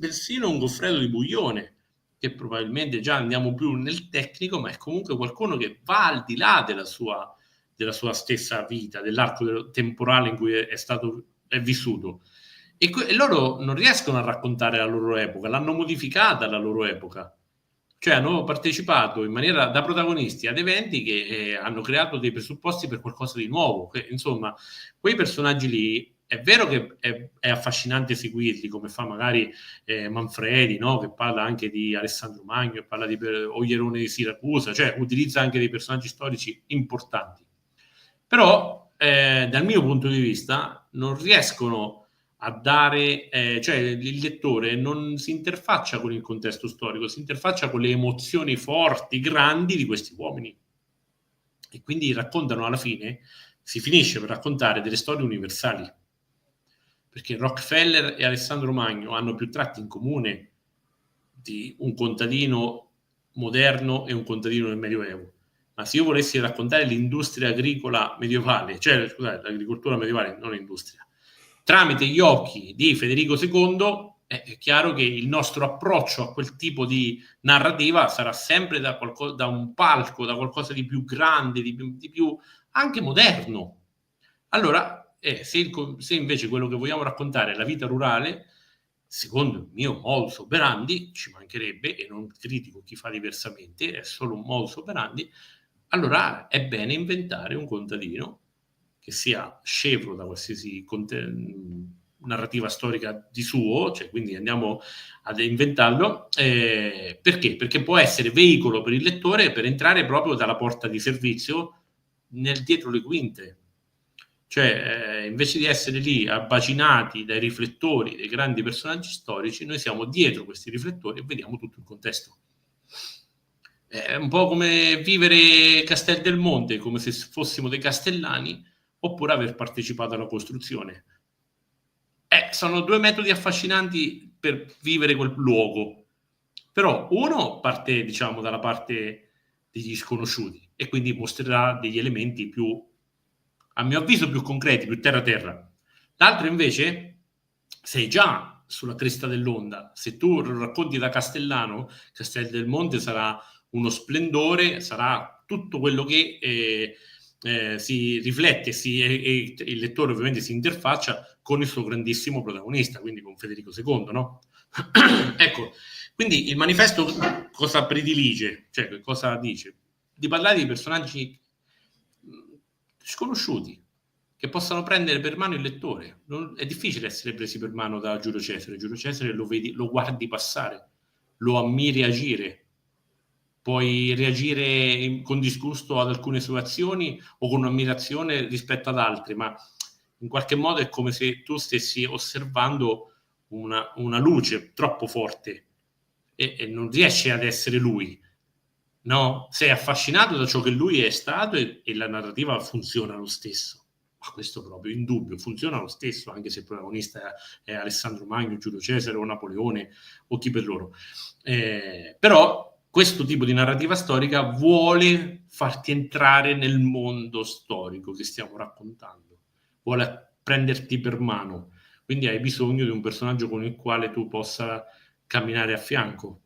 persino un Goffredo di Buglione, che probabilmente già andiamo più nel tecnico, ma è comunque qualcuno che va al di là della sua stessa vita, dell'arco temporale in cui è vissuto. E loro non riescono a raccontare la loro epoca, l'hanno modificata la loro epoca. Cioè hanno partecipato in maniera da protagonisti ad eventi che hanno creato dei presupposti per qualcosa di nuovo. Insomma, quei personaggi lì, è vero che è affascinante seguirli, come fa magari Manfredi, no? Che parla anche di Alessandro Magno, che parla di Oglierone di Siracusa, cioè utilizza anche dei personaggi storici importanti. Però, dal mio punto di vista, non riescono a dare, cioè il lettore non si interfaccia con il contesto storico, si interfaccia con le emozioni forti, grandi di questi uomini. E quindi raccontano alla fine, si finisce per raccontare delle storie universali. Perché Rockefeller e Alessandro Magno hanno più tratti in comune di un contadino moderno e un contadino del Medioevo. Ma se io volessi raccontare l'industria agricola medievale, cioè scusate, l'agricoltura medievale, non l'industria, tramite gli occhi di Federico II, è chiaro che il nostro approccio a quel tipo di narrativa sarà sempre da un palco, da qualcosa di più grande, di più anche moderno. Allora, se invece quello che vogliamo raccontare è la vita rurale, secondo il mio modus operandi, ci mancherebbe, e non critico chi fa diversamente, è solo un modus operandi, allora è bene inventare un contadino che sia scevro da qualsiasi narrativa storica di suo, cioè quindi andiamo ad inventarlo, perché? Perché può essere veicolo per il lettore per entrare proprio dalla porta di servizio dietro le quinte. Cioè, invece di essere lì abbacinati dai riflettori dei grandi personaggi storici, noi siamo dietro questi riflettori e vediamo tutto il contesto. È un po' come vivere Castel del Monte, come se fossimo dei castellani, oppure aver partecipato alla costruzione. Sono due metodi affascinanti per vivere quel luogo. Però uno parte, diciamo, dalla parte degli sconosciuti e quindi mostrerà degli elementi più, a mio avviso, più concreti, più terra-terra. L'altro invece, sei già sulla cresta dell'onda. Se tu lo racconti da castellano, Castel del Monte sarà uno splendore, sarà tutto quello che si riflette e il lettore ovviamente si interfaccia con il suo grandissimo protagonista, quindi con Federico II, no? Ecco, quindi il manifesto cosa predilige? Cioè, cosa dice? Di parlare di personaggi sconosciuti, che possano prendere per mano il lettore. È difficile essere presi per mano da Giulio Cesare. Giulio Cesare lo vedi, lo guardi passare, lo ammiri agire. Puoi reagire con disgusto ad alcune sue azioni o con ammirazione rispetto ad altre, ma in qualche modo è come se tu stessi osservando una luce troppo forte e non riesce ad essere lui, no? Sei affascinato da ciò che lui è stato e la narrativa funziona lo stesso. Ma questo proprio indubbio, funziona lo stesso, anche se il protagonista è Alessandro Magno, Giulio Cesare o Napoleone o chi per loro. Però questo tipo di narrativa storica vuole farti entrare nel mondo storico che stiamo raccontando, vuole prenderti per mano, quindi hai bisogno di un personaggio con il quale tu possa camminare a fianco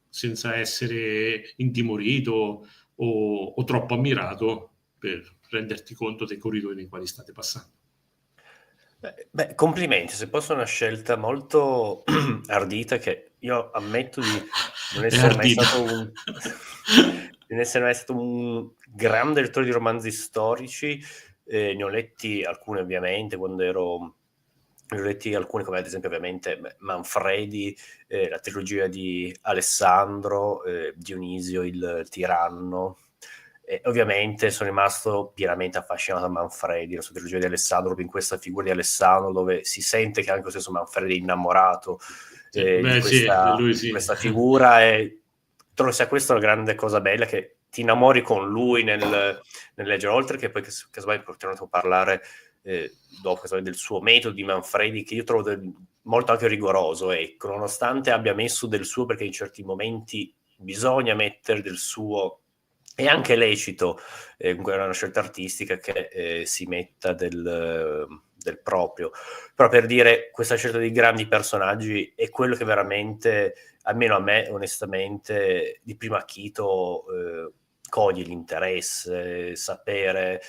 senza essere intimorito o troppo ammirato per renderti conto dei corridoi nei quali state passando. Beh, complimenti, se posso, è una scelta molto ardita, che io ammetto di non È essere mai ardita. stato un di non essere mai stato un grande lettore di romanzi storici. Ne ho letti alcuni ovviamente ne ho letti alcuni, come ad esempio ovviamente Manfredi, la trilogia di Alessandro, Dionisio il tiranno. E ovviamente sono rimasto pienamente affascinato da Manfredi, la sua trilogia di Alessandro, proprio in questa figura di Alessandro, dove si sente che anche lo stesso Manfredi è innamorato Sì, di beh, sì, lui sì. questa figura, e trovo sia questa la grande cosa bella, che ti innamori con lui nel leggere, oltre che poi casomai continuiamo a parlare dopo del suo metodo di Manfredi, che io trovo molto anche rigoroso, ecco, nonostante abbia messo del suo, perché in certi momenti bisogna mettere del suo. È anche lecito, comunque è una scelta artistica, che si metta del proprio. Però, per dire, questa scelta di grandi personaggi è quello che veramente, almeno a me, onestamente, di primo acchito coglie l'interesse, sapere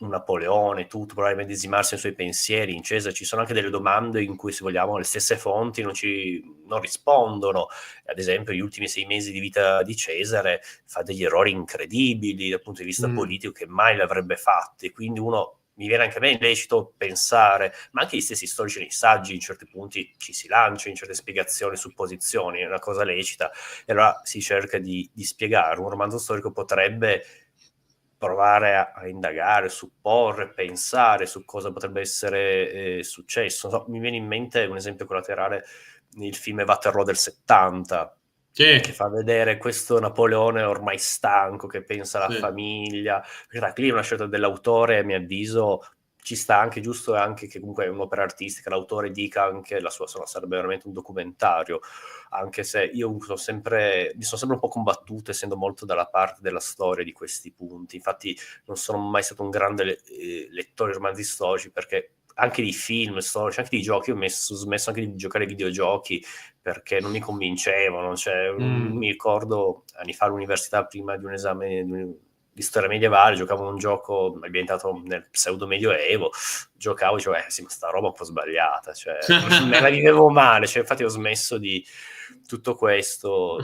un Napoleone, tutto, provare a medesimarsi nei suoi pensieri. In Cesare ci sono anche delle domande in cui, se vogliamo, le stesse fonti non rispondono. Ad esempio, gli ultimi 6 mesi di vita di Cesare fa degli errori incredibili dal punto di vista politico, che mai l'avrebbe fatti, quindi mi viene anche a me illecito pensare, ma anche gli stessi storici nei saggi in certi punti ci si lancia in certe spiegazioni, supposizioni, è una cosa lecita, e allora si cerca di spiegare. Un romanzo storico potrebbe provare a indagare, supporre, pensare su cosa potrebbe essere successo. No, mi viene in mente un esempio collaterale, il film Waterloo del 70, Sì, che fa vedere questo Napoleone ormai stanco, che pensa alla sì. famiglia. Perché lì è una scelta dell'autore, a mio avviso ci sta anche, giusto, anche che comunque è un'opera artistica, l'autore dica anche la sua, sarebbe veramente un documentario, anche se io mi sono sempre un po' combattuto, essendo molto dalla parte della storia di questi punti. Infatti non sono mai stato un grande lettore di romanzi storici, perché anche di film storici, anche di giochi, ho smesso anche di giocare ai videogiochi, perché non mi convincevano. Cioè, mi ricordo anni fa all'università, prima di un esame di storia medievale, giocavo un gioco ambientato nel pseudo medioevo, giocavo e dicevo, sì, ma sta roba è un po' sbagliata, cioè, me la vivevo male, cioè, infatti ho smesso di tutto questo.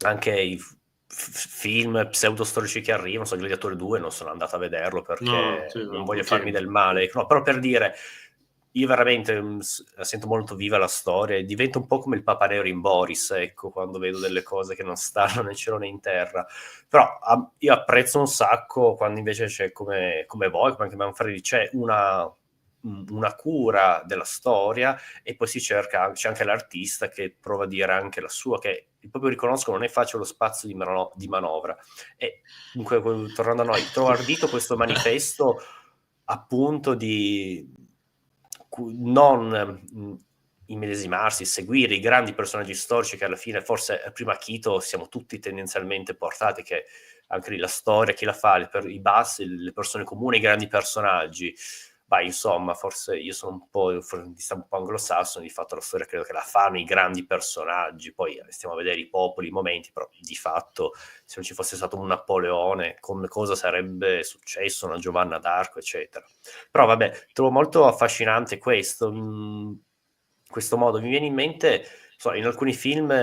Anche i film pseudo-storici che arrivano, Gladiatore 2, non sono andato a vederlo No, perché sì, non no, voglio farmi perché del male. No, però, per dire, io veramente la sento molto viva la storia, e divento un po' come il Papa Nero in Boris, ecco, quando vedo delle cose che non stanno né cielo né in terra. Però io apprezzo un sacco quando invece c'è, come voi, come anche Manfredi, c'è una cura della storia, e poi c'è anche l'artista che prova a dire anche la sua, che proprio riconosco non è facile lo spazio di manovra. E comunque, tornando a noi, trovo ardito questo manifesto, appunto, di non immedesimarsi, seguire i grandi personaggi storici, che alla fine, forse a primo acchito, siamo tutti tendenzialmente portati, che anche lì la storia, chi la fa, i bassi, le persone comuni, i grandi personaggi. Beh, insomma, forse io sono un po' di stampo anglosassone, di fatto la storia credo che la fanno i grandi personaggi, poi stiamo a vedere i popoli, i momenti, però di fatto, se non ci fosse stato un Napoleone, come cosa sarebbe successo, una Giovanna d'Arco, eccetera. Però vabbè, trovo molto affascinante questo modo. Mi viene in mente, in alcuni film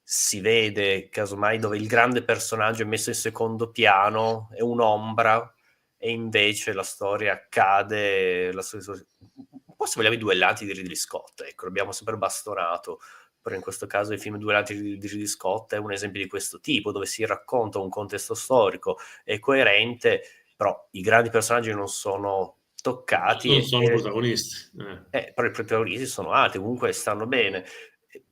si vede casomai dove il grande personaggio è messo in secondo piano, è un'ombra, e invece la storia accade, un po', se vogliamo, i duellanti di Ridley Scott, ecco, l'abbiamo sempre bastonato, però in questo caso il film Duellanti di Ridley Scott è un esempio di questo tipo, dove si racconta un contesto storico, è coerente, però i grandi personaggi non sono toccati sono protagonisti. però i protagonisti sono altri, comunque stanno bene.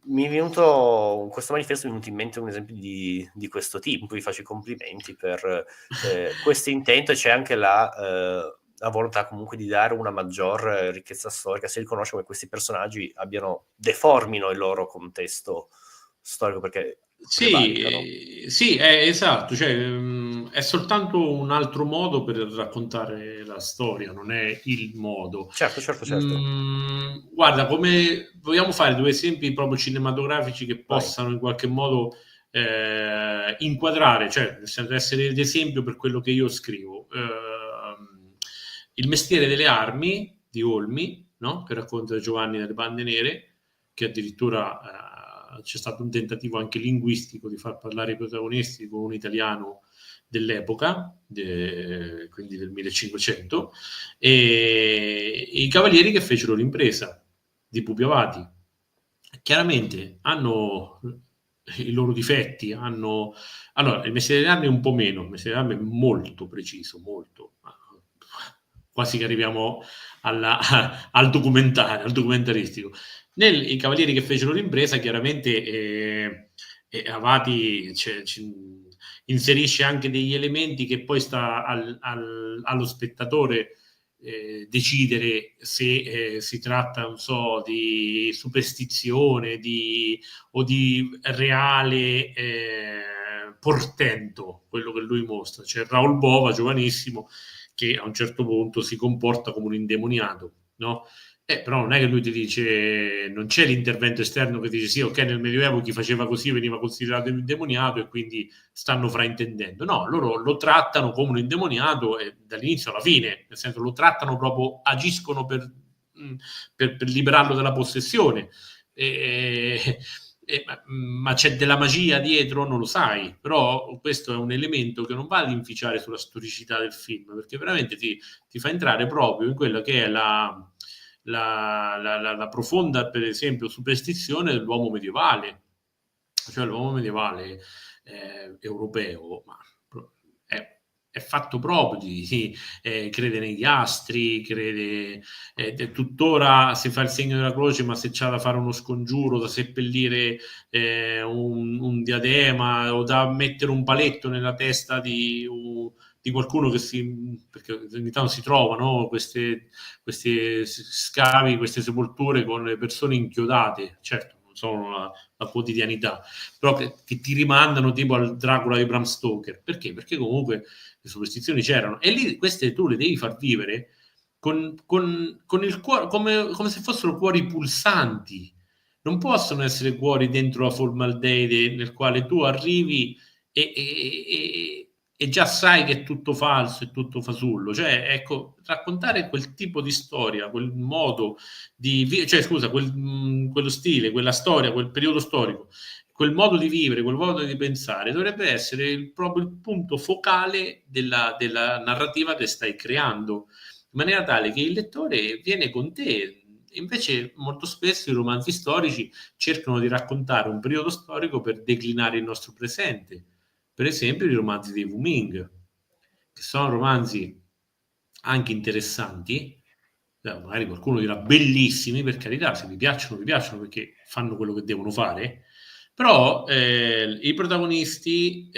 Mi è venuto, in questo manifesto, mi è venuto in mente un esempio di questo tipo, in cui vi faccio i complimenti per questo intento, e c'è anche la volontà comunque di dare una maggior ricchezza storica. Si riconosce come questi personaggi deformino il loro contesto storico, perché prevaricano. Sì, è esatto, cioè, è soltanto un altro modo per raccontare la storia, non è il modo. Certo. Guarda, come vogliamo fare due esempi proprio cinematografici che Vai. possano in qualche modo inquadrare, cioè nel senso essere d'esempio per quello che io scrivo. Il mestiere delle armi di Olmi, no? Che racconta Giovanni delle Bande Nere, che addirittura c'è stato un tentativo anche linguistico di far parlare i protagonisti con un italiano dell'epoca, quindi del 1500, e i cavalieri che fecero l'impresa di Pupi Avati. Chiaramente hanno i loro difetti, allora il mestiere delle armi è un po' meno, il mestiere delle armi è molto preciso, molto, quasi che arriviamo al documentario, al documentaristico. I cavalieri che fecero l'impresa, chiaramente Avati inserisce anche degli elementi che poi sta allo spettatore decidere se si tratta, non so, di superstizione o di reale portento, quello che lui mostra. C'è Raoul Bova, giovanissimo, che a un certo punto si comporta come un indemoniato, no? Però non è che lui ti dice, non c'è l'intervento esterno che dice sì, ok, nel Medioevo chi faceva così veniva considerato un indemoniato e quindi stanno fraintendendo. No, loro lo trattano come un indemoniato dall'inizio alla fine, nel senso lo trattano proprio, agiscono per liberarlo dalla possessione. Ma c'è della magia dietro? Non lo sai, però questo è un elemento che non va ad inficiare sulla storicità del film, perché veramente ti fa entrare proprio in quella che è la profonda, per esempio, superstizione dell'uomo medievale, cioè l'uomo medievale europeo, ma è fatto proprio di crede negli astri, crede tuttora si fa il segno della croce, ma se c'ha da fare uno scongiuro, da seppellire un diadema o da mettere un paletto nella testa di qualcuno perché ogni tanto si trovano questi scavi, queste sepolture con le persone inchiodate, certo non sono la quotidianità, però che ti rimandano tipo al Dracula di Bram Stoker. Perché? Perché comunque le superstizioni c'erano e lì queste tu le devi far vivere con il cuore, come se fossero cuori pulsanti. Non possono essere cuori dentro la formaldeide nel quale tu arrivi e già sai che è tutto falso, è tutto fasullo. Cioè, ecco, raccontare quel tipo di storia, quel modo quello stile, quella storia, quel periodo storico, quel modo di vivere, quel modo di pensare dovrebbe essere proprio il punto focale della narrativa che stai creando, in maniera tale che il lettore viene con te. Invece molto spesso i romanzi storici cercano di raccontare un periodo storico per declinare il nostro presente. Per esempio i romanzi dei Wu Ming, che sono romanzi anche interessanti, magari qualcuno dirà bellissimi, per carità, se vi piacciono perché fanno quello che devono fare, però i protagonisti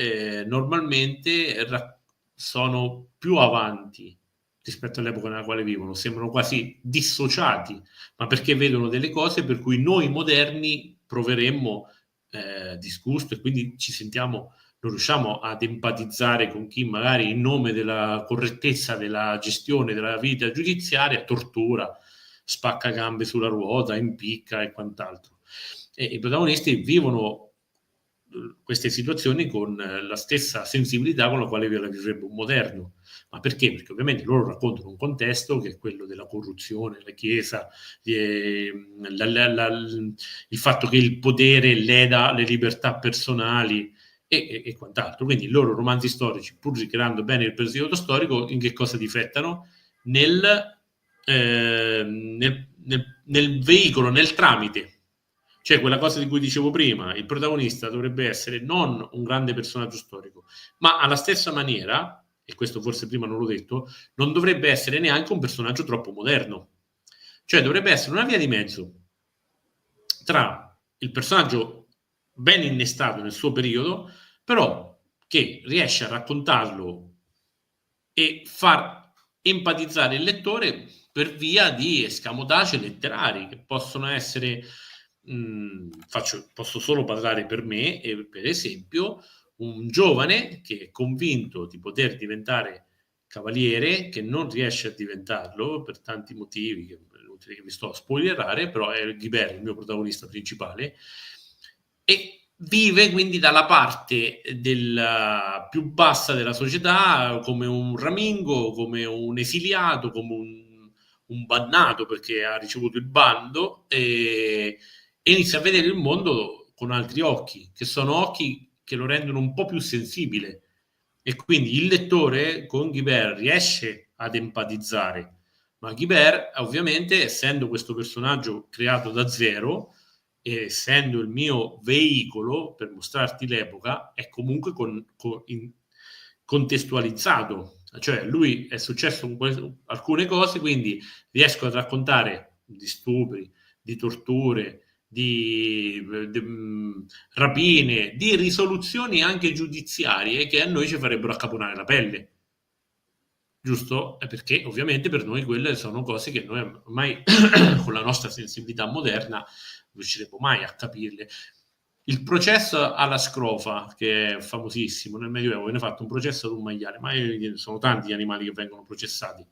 normalmente sono più avanti rispetto all'epoca nella quale vivono, sembrano quasi dissociati, ma perché vedono delle cose per cui noi moderni proveremmo disgusto e quindi non riusciamo ad empatizzare con chi magari in nome della correttezza della gestione della vita giudiziaria tortura, spacca gambe sulla ruota, impicca e quant'altro. E i protagonisti vivono queste situazioni con la stessa sensibilità con la quale la vivrebbe un moderno. Ma perché? Perché ovviamente loro raccontano un contesto che è quello della corruzione, la Chiesa, il fatto che il potere leda le libertà personali e quant'altro. Quindi i loro romanzi storici, pur ricreando bene il periodo storico, in che cosa difettano? Nel veicolo, nel tramite. Cioè quella cosa di cui dicevo prima, il protagonista dovrebbe essere non un grande personaggio storico, ma alla stessa maniera e questo forse prima non l'ho detto, non dovrebbe essere neanche un personaggio troppo moderno. Cioè dovrebbe essere una via di mezzo tra il personaggio ben innestato nel suo periodo, però che riesce a raccontarlo e far empatizzare il lettore per via di escamotage letterari che possono essere, posso solo parlare per me, e per esempio un giovane che è convinto di poter diventare cavaliere, che non riesce a diventarlo per tanti motivi che vi sto a spoilerare, però è Guibert il mio protagonista principale, e vive quindi dalla parte più bassa della società, come un ramingo, come un esiliato, come un bannato perché ha ricevuto il bando, e inizia a vedere il mondo con altri occhi, che sono occhi che lo rendono un po' più sensibile, e quindi il lettore con Guibert riesce ad empatizzare, ma Guibert ovviamente, essendo questo personaggio creato da zero, essendo il mio veicolo per mostrarti l'epoca, è comunque contestualizzato. Cioè lui è successo alcune cose, quindi riesco a raccontare di stupri, di torture, di rapine, di risoluzioni anche giudiziarie che a noi ci farebbero accaponare la pelle. Giusto? Perché ovviamente per noi quelle sono cose che noi ormai con la nostra sensibilità moderna non riusciremo mai a capirle. Il processo alla scrofa, che è famosissimo nel Medioevo, viene fatto un processo ad un maiale, ma sono tanti gli animali che vengono processati.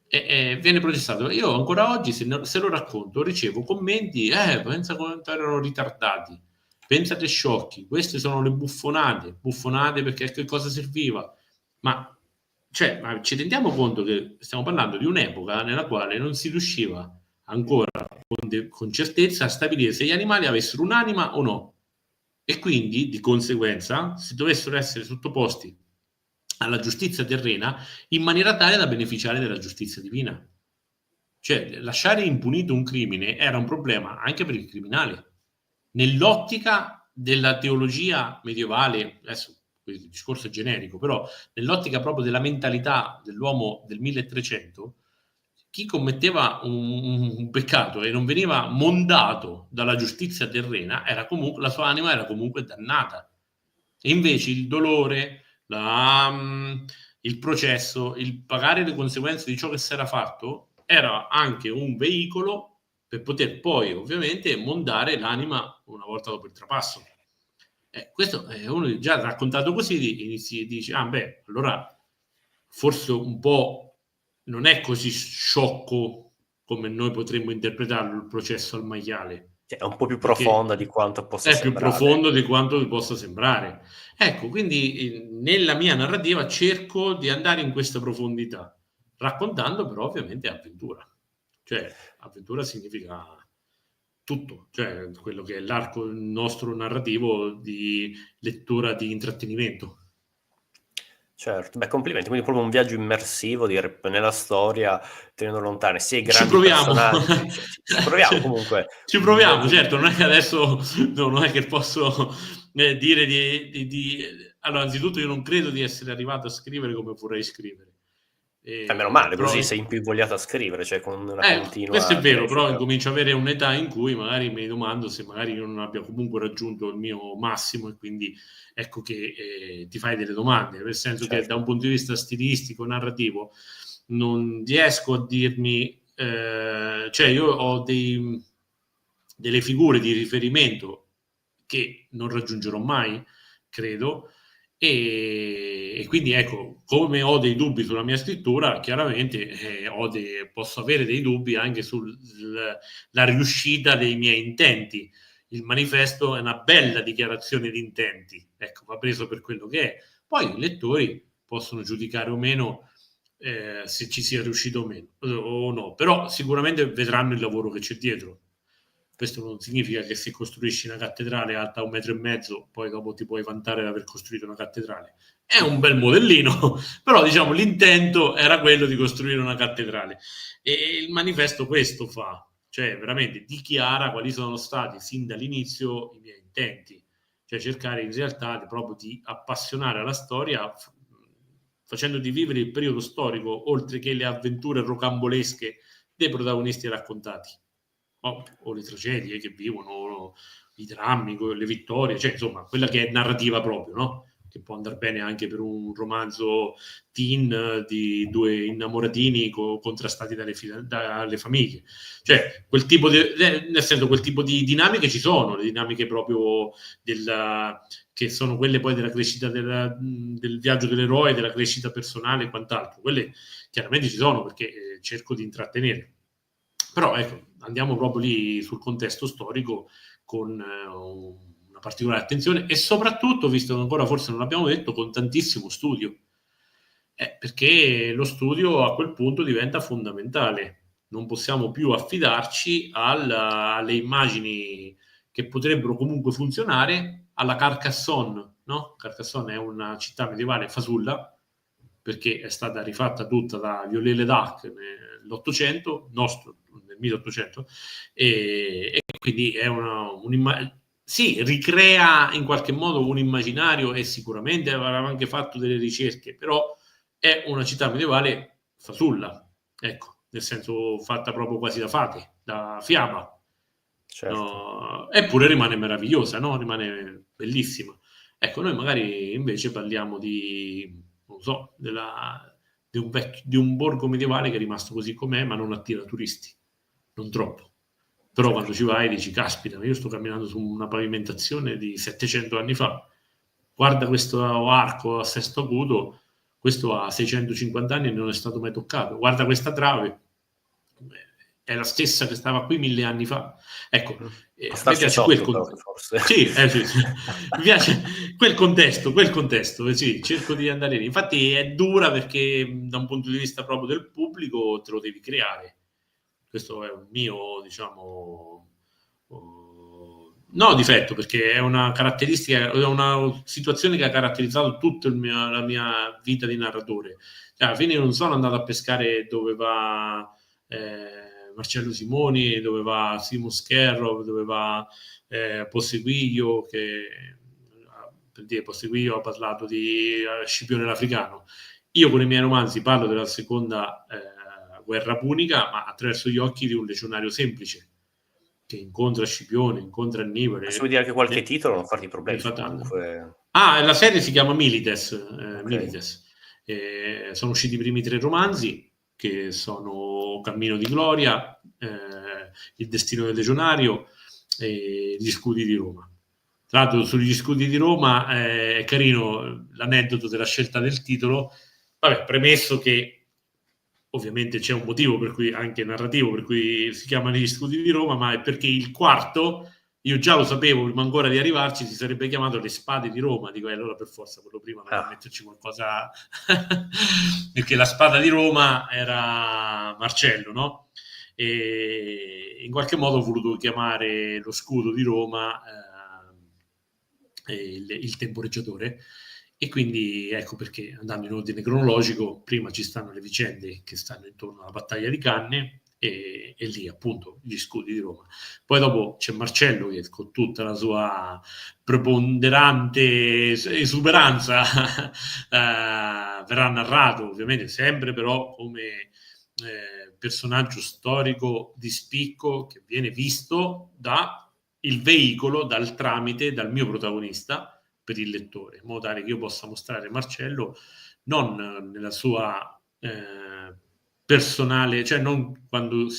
E viene processato. Io ancora oggi, se lo racconto, ricevo commenti, pensa quanto erano ritardati, pensate sciocchi, queste sono le buffonate perché a che cosa serviva? Ma ci rendiamo conto che stiamo parlando di un'epoca nella quale non si riusciva ancora con certezza a stabilire se gli animali avessero un'anima o no, e quindi di conseguenza se dovessero essere sottoposti alla giustizia terrena in maniera tale da beneficiare della giustizia divina. Cioè lasciare impunito un crimine era un problema anche per il criminale. Nell'ottica della teologia medievale, adesso il discorso è generico, però nell'ottica proprio della mentalità dell'uomo del 1300, chi commetteva un peccato e non veniva mondato dalla giustizia terrena, la sua anima era comunque dannata. E invece il dolore, il processo, il pagare le conseguenze di ciò che si era fatto, era anche un veicolo per poter poi ovviamente mondare l'anima una volta dopo il trapasso. Questo è uno già raccontato così, inizi e dici, allora forse un po' non è così sciocco come noi potremmo interpretarlo il processo al maiale. È un po' più profonda di quanto possa sembrare. È più sembrare. profondo di quanto possa sembrare. Ecco, quindi nella mia narrativa cerco di andare in questa profondità, raccontando però ovviamente avventura. Cioè, avventura significa tutto, cioè quello che è l'arco nostro narrativo di lettura di intrattenimento. Certo, complimenti, quindi proprio un viaggio immersivo nella storia, tenendo lontane sia i grandi personaggi. Ci proviamo comunque. Ci proviamo, certo, non è che adesso non è che posso dire allora, anzitutto io non credo di essere arrivato a scrivere come vorrei scrivere. Meno male, così sei invogliato a scrivere, cioè con una continua questo è vero, crescita. però incomincio a avere un'età in cui magari mi domando se magari io non abbia comunque raggiunto il mio massimo, e quindi ecco che ti fai delle domande, nel senso che da un punto di vista stilistico, narrativo, non riesco a dirmi, cioè io ho delle figure di riferimento che non raggiungerò mai, credo, e quindi ecco, come ho dei dubbi sulla mia scrittura, chiaramente posso avere dei dubbi anche sulla riuscita dei miei intenti. Il manifesto è una bella dichiarazione di intenti, ecco, va preso per quello che è. Poi i lettori possono giudicare o meno se ci sia riuscito o meno, o no, però sicuramente vedranno il lavoro che c'è dietro. Questo non significa che se costruisci una cattedrale alta 1,5 metri, poi dopo ti puoi vantare di aver costruito una cattedrale. È un bel modellino, però diciamo l'intento era quello di costruire una cattedrale. E il manifesto questo fa, cioè veramente dichiara quali sono stati sin dall'inizio i miei intenti, cioè cercare in realtà proprio di appassionare alla storia facendoti vivere il periodo storico, oltre che le avventure rocambolesche dei protagonisti raccontati, o le tragedie che vivono, o i drammi, le vittorie, cioè insomma quella che è narrativa proprio, no? Che può andare bene anche per un romanzo teen di due innamoratini contrastati dalle famiglie, cioè quel tipo di, nel senso, quel tipo di dinamiche ci sono, le dinamiche proprio che sono quelle poi della crescita del viaggio dell'eroe, della crescita personale e quant'altro, quelle chiaramente ci sono perché cerco di intrattenere, però ecco, andiamo proprio lì sul contesto storico con una particolare attenzione e soprattutto, visto che ancora forse non l'abbiamo detto, con tantissimo studio, perché lo studio a quel punto diventa fondamentale. Non possiamo più affidarci alle immagini che potrebbero comunque funzionare, alla Carcassonne, no? Carcassonne è una città medievale fasulla, perché è stata rifatta tutta da Viollet-le-Duc nell'Ottocento, nel 1800, e quindi è sì, ricrea in qualche modo un immaginario e sicuramente aveva anche fatto delle ricerche, però è una città medievale fasulla, ecco, nel senso fatta proprio quasi da fate, da fiaba. Certo. No, eppure rimane meravigliosa, no? Rimane bellissima. Ecco, noi magari invece parliamo non so, di un borgo medievale che è rimasto così com'è, ma non attira turisti, non troppo. Però quando ci vai dici, caspita, io sto camminando su una pavimentazione di 700 anni fa, guarda questo arco a sesto acuto, questo ha 650 anni e non è stato mai toccato, guarda questa trave, è la stessa che stava qui 1000 anni fa. Ecco, a me piace quel contesto. Forse. Sì, sì. Mi piace quel contesto, sì, cerco di andare lì. Infatti è dura perché da un punto di vista proprio del pubblico te lo devi creare. Questo è un mio, diciamo, no difetto, perché è una caratteristica, è una situazione che ha caratterizzato tutta la mia vita di narratore. Cioè, alla fine non sono andato a pescare dove va Marcello Simoni, dove va Simo Scherro, dove va Posseguiglio, che per dire Posseguiglio ha parlato di Scipione l'Africano. Io con i miei romanzi parlo della seconda guerra punica, ma attraverso gli occhi di un legionario semplice che incontra Scipione, incontra Annibale. Se vuoi dire anche qualche titolo, non farti problemi. La serie si chiama Milites. Okay. Milites. Sono usciti i primi 3 romanzi, che sono Cammino di Gloria, Il destino del legionario e Gli scudi di Roma. Tra l'altro sugli scudi di Roma è carino l'aneddoto della scelta del titolo. Vabbè, premesso che ovviamente c'è un motivo per cui, anche narrativo, per cui si chiamano Gli scudi di Roma, ma è perché il quarto, io già lo sapevo prima ancora di arrivarci, si sarebbe chiamato Le spade di Roma. Dico, allora per forza quello prima per metterci qualcosa perché la spada di Roma era Marcello, no? E in qualche modo ho voluto chiamare lo scudo di Roma il temporeggiatore, e quindi ecco perché, andando in ordine cronologico, prima ci stanno le vicende che stanno intorno alla battaglia di Canne e lì appunto gli scudi di Roma. Poi dopo c'è Marcello che con tutta la sua preponderante esuberanza verrà narrato ovviamente sempre però come personaggio storico di spicco che viene visto da il veicolo, dal tramite, dal mio protagonista per il lettore, in modo tale che io possa mostrare Marcello non nella sua personale, cioè non quando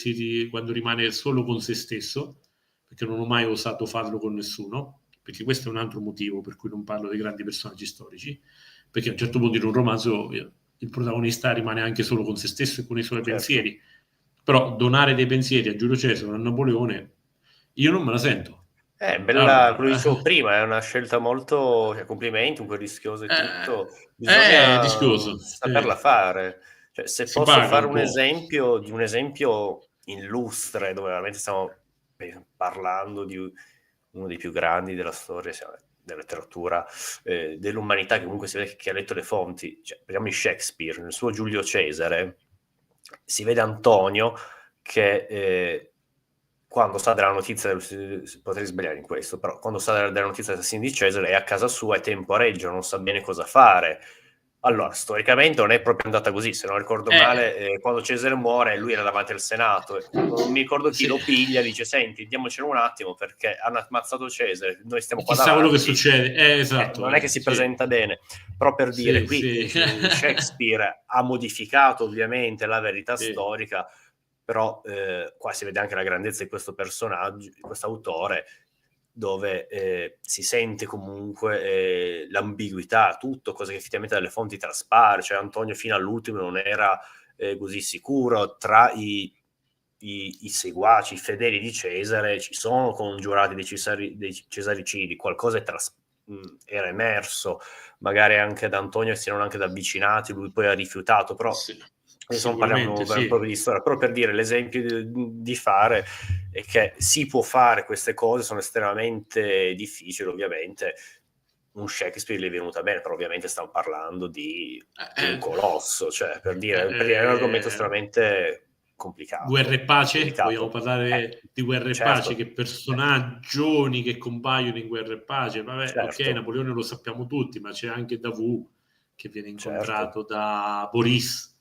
rimane solo con se stesso, perché non ho mai osato farlo con nessuno, perché questo è un altro motivo per cui non parlo dei grandi personaggi storici, perché a un certo punto in un romanzo il protagonista rimane anche solo con se stesso e con i suoi pensieri, però donare dei pensieri a Giulio Cesare o a Napoleone io non me la sento. Bella, quello che dicevo prima, è una scelta molto, complimenti, un po' rischiosa e tutto, bisogna saperla fare. Cioè, se posso fare un esempio di un esempio illustre, dove veramente stiamo parlando di uno dei più grandi della storia della letteratura, dell'umanità, che comunque si vede che ha letto le fonti, cioè, parliamo di Shakespeare, nel suo Giulio Cesare, si vede Antonio che quando sa della notizia, potrei sbagliare in questo, però quando sa della notizia dell'assassino di Cesare è a casa sua, è temporeggio, non sa bene cosa fare, Allora, storicamente non è proprio andata così, se non ricordo male, quando Cesare muore lui era davanti al Senato, non mi ricordo chi sì. lo piglia, dice senti, diamocelo un attimo perché hanno ammazzato Cesare, noi stiamo qua Chissà quello che davanti, succede, esatto, non è che si sì. presenta bene, però per dire, Sì, qui sì. Shakespeare ha modificato ovviamente la verità Sì. storica, però qua si vede anche la grandezza di questo personaggio, di questo autore, dove si sente comunque l'ambiguità, tutto, cosa che effettivamente dalle fonti traspare, cioè Antonio fino all'ultimo non era così sicuro, tra i seguaci, i fedeli di Cesare, ci sono congiurati dei cesaricidi, qualcosa era emerso, magari anche ad Antonio si erano anche avvicinati, lui poi ha rifiutato, però Sì, adesso non parliamo sicuramente proprio sì. di storia, però per dire l'esempio di fare è che si può fare queste cose, sono estremamente difficili ovviamente. Un Shakespeare gli è venuta bene, però ovviamente stiamo parlando di un colosso, cioè per dire è un argomento estremamente Guerra complicato, e pace? Vogliamo delicato. parlare di Guerra e pace? Certo, Che personaggioni che compaiono in Guerra e pace? Vabbè, ok, certo, Napoleone lo sappiamo tutti, ma c'è anche Davout che viene certo, incontrato da Boris.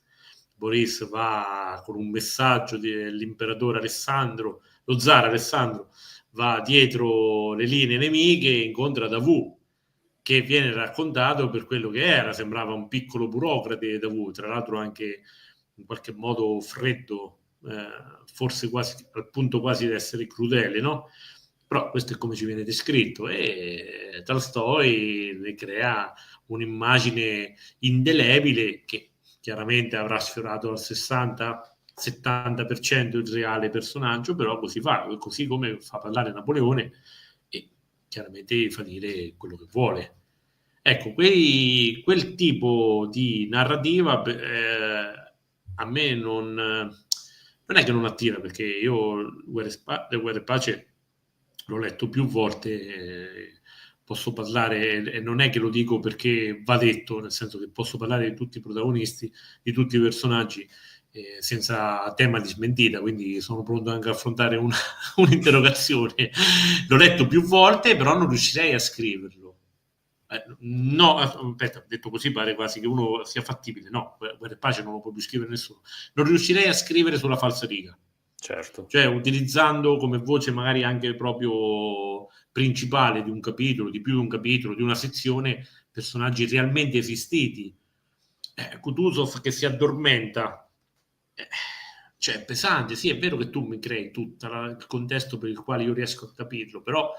Boris va con un messaggio dell'imperatore Alessandro, lo zar Alessandro, va dietro le linee nemiche e incontra Davout, che viene raccontato per quello che era, sembrava un piccolo burocrate Davout, tra l'altro anche in qualche modo freddo, forse quasi al punto quasi di essere crudele, no? Però questo è come ci viene descritto e Tolstoi ne crea un'immagine indelebile che chiaramente avrà sfiorato al 60-70% il reale personaggio, però così fa, così come fa parlare Napoleone e chiaramente fa dire quello che vuole. Ecco, quel tipo di narrativa a me non è che non attira, perché io Guerra e Pace l'ho letto più volte, posso parlare, e non è che lo dico perché va detto, nel senso che posso parlare di tutti i protagonisti, di tutti i personaggi, senza tema di smentita, quindi sono pronto anche a affrontare un'interrogazione. L'ho letto più volte, però non riuscirei a scriverlo. No, aspetta, detto così pare quasi che uno sia fattibile. No, Guerra e Pace non lo può più scrivere nessuno. Non riuscirei a scrivere sulla falsariga, certo. cioè utilizzando come voce magari anche proprio principale di un capitolo, di più di un capitolo, di una sezione, personaggi realmente esistiti. Kutuzov che si addormenta, eh, cioè è pesante, sì, è vero che tu mi crei tutto il contesto per il quale io riesco a capirlo, però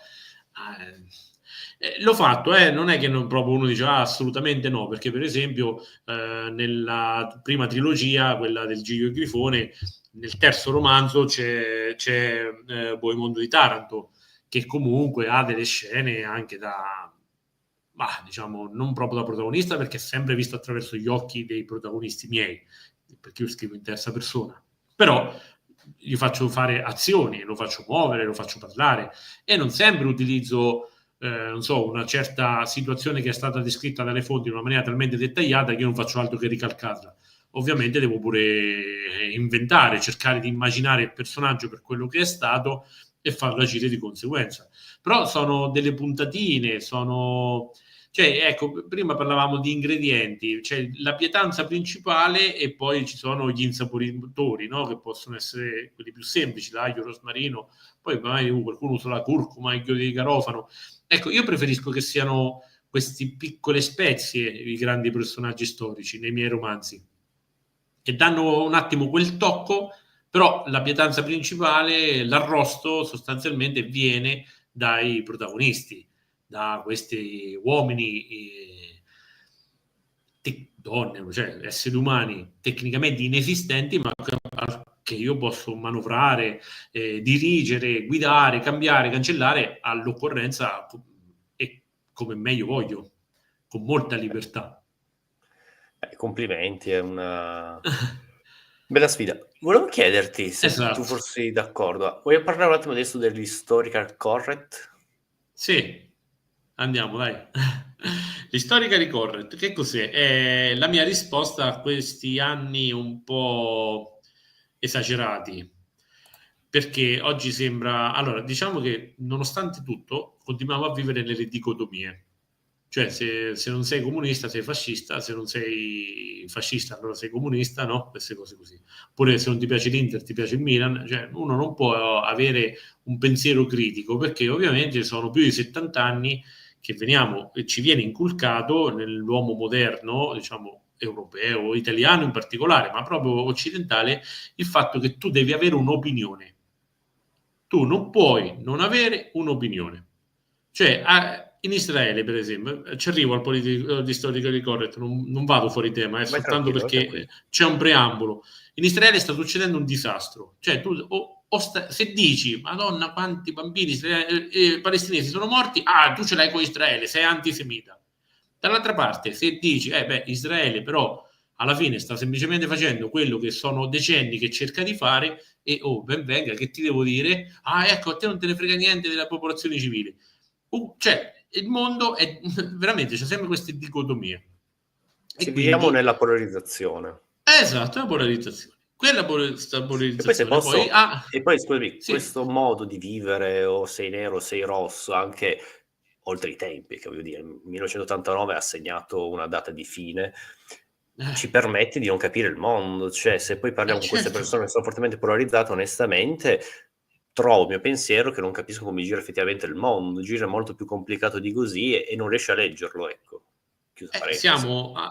l'ho fatto, non è che non, proprio uno dice assolutamente no, perché per esempio nella prima trilogia, quella del Giglio e il Grifone, nel terzo romanzo c'è Boemondo di Taranto, che comunque ha delle scene anche da, bah, diciamo, non proprio da protagonista, perché è sempre visto attraverso gli occhi dei protagonisti miei, perché io scrivo in terza persona, però gli faccio fare azioni, lo faccio muovere, lo faccio parlare e non sempre utilizzo non so, una certa situazione che è stata descritta dalle fonti in una maniera talmente dettagliata che io non faccio altro che ricalcarla. Ovviamente devo pure inventare, cercare di immaginare il personaggio per quello che è stato e farlo agire di conseguenza. Però sono delle puntatine, sono... Cioè, ecco, prima parlavamo di ingredienti, c'è la pietanza principale e poi ci sono gli insaporitori, no? Che possono essere quelli più semplici, l'aglio, il rosmarino, poi magari qualcuno usa la curcuma, il chiodo di garofano. Ecco, io preferisco che siano queste piccole spezie i grandi personaggi storici nei miei romanzi, che danno un attimo quel tocco, però la pietanza principale, l'arrosto sostanzialmente viene dai protagonisti, da questi uomini, donne, cioè esseri umani tecnicamente inesistenti, ma che io posso manovrare, dirigere, guidare, cambiare, cancellare all'occorrenza e come meglio voglio, con molta libertà. Complimenti, è una bella sfida. Volevo chiederti, se tu Esatto. fossi d'accordo, vuoi parlare un attimo adesso dell'historical correct? Sì, andiamo, dai. L'historical correct, che cos'è? È la mia risposta a questi anni un po' esagerati, perché oggi sembra... Allora, diciamo che nonostante tutto continuiamo a vivere nelle dicotomie. Cioè, se non sei comunista sei fascista, se non sei fascista allora sei comunista, no? Queste cose così. Oppure se non ti piace l'Inter, ti piace il Milan, cioè uno non può avere un pensiero critico, perché ovviamente sono più di 70 anni che ci viene inculcato nell'uomo moderno, diciamo europeo, italiano in particolare, ma proprio occidentale, il fatto che tu devi avere un'opinione. Tu non puoi non avere un'opinione. Cioè, in Israele, per esempio, ci arrivo al politico di Historically Correct, non vado fuori tema, è Vai soltanto tranquillo, vai perché tranquillo. c'è un preambolo. In Israele sta succedendo un disastro. Cioè, tu se dici, Madonna, quanti bambini palestinesi sono morti, tu ce l'hai con Israele, sei antisemita. Dall'altra parte, se dici, Israele però alla fine sta semplicemente facendo quello che sono decenni che cerca di fare e ben venga, che ti devo dire? Ecco, a te non te ne frega niente della popolazione civile. Cioè, il mondo è veramente, c'è sempre queste dicotomie. E Ci viviamo quindi, nella polarizzazione. esatto, è una polarizzazione. Questa E poi se polarizzazione poi posso, e poi scusami, sì, questo modo di vivere o sei nero o sei rosso, anche oltre i tempi, che voglio dire, 1989 ha segnato una data di fine, ci permette di non capire il mondo. Cioè, se poi parliamo con queste certo. persone che sono fortemente polarizzate, onestamente, trovo il mio pensiero che non capisco come gira effettivamente il mondo, gira molto più complicato di così e non riesce a leggerlo, ecco. Chiusa parentesi.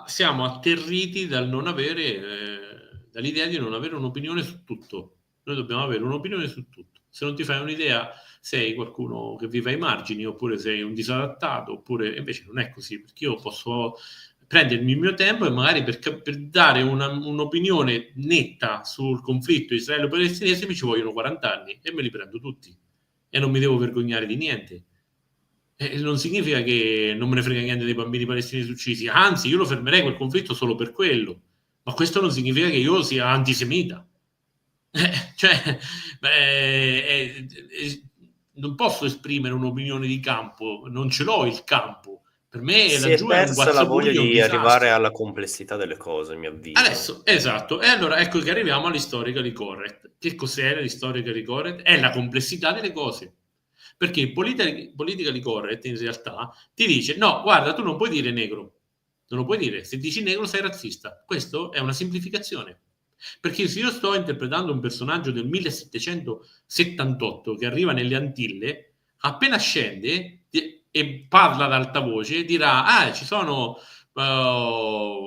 Siamo atterriti dal non avere, dall'idea di non avere un'opinione su tutto. Noi dobbiamo avere un'opinione su tutto. Se non ti fai un'idea, sei qualcuno che vive ai margini, oppure sei un disadattato, oppure invece non è così, perché io posso prendermi il mio tempo e magari per dare un'opinione netta sul conflitto israelo-palestinese mi ci vogliono 40 anni e me li prendo tutti e non mi devo vergognare di niente. Non significa che non me ne frega niente dei bambini palestinesi uccisi, anzi, io lo fermerei quel conflitto solo per quello. Ma questo non significa che io sia antisemita. Cioè, non posso esprimere un'opinione di campo, non ce l'ho il campo. Per me Si è laggiù è un persa la voglia guazzabuglio, è un di arrivare disastro. alla complessità delle cose, a mio avviso. Adesso, esatto, e allora ecco che arriviamo all'historically correct. Che cos'è l'historically correct? È la complessità delle cose. Perché il politically correct in realtà ti dice no, guarda, tu non puoi dire negro, non lo puoi dire, se dici negro sei razzista. Questo è una semplificazione. Perché se io sto interpretando un personaggio del 1778 che arriva nelle Antille, appena scende e parla ad alta voce, dirà, ci sono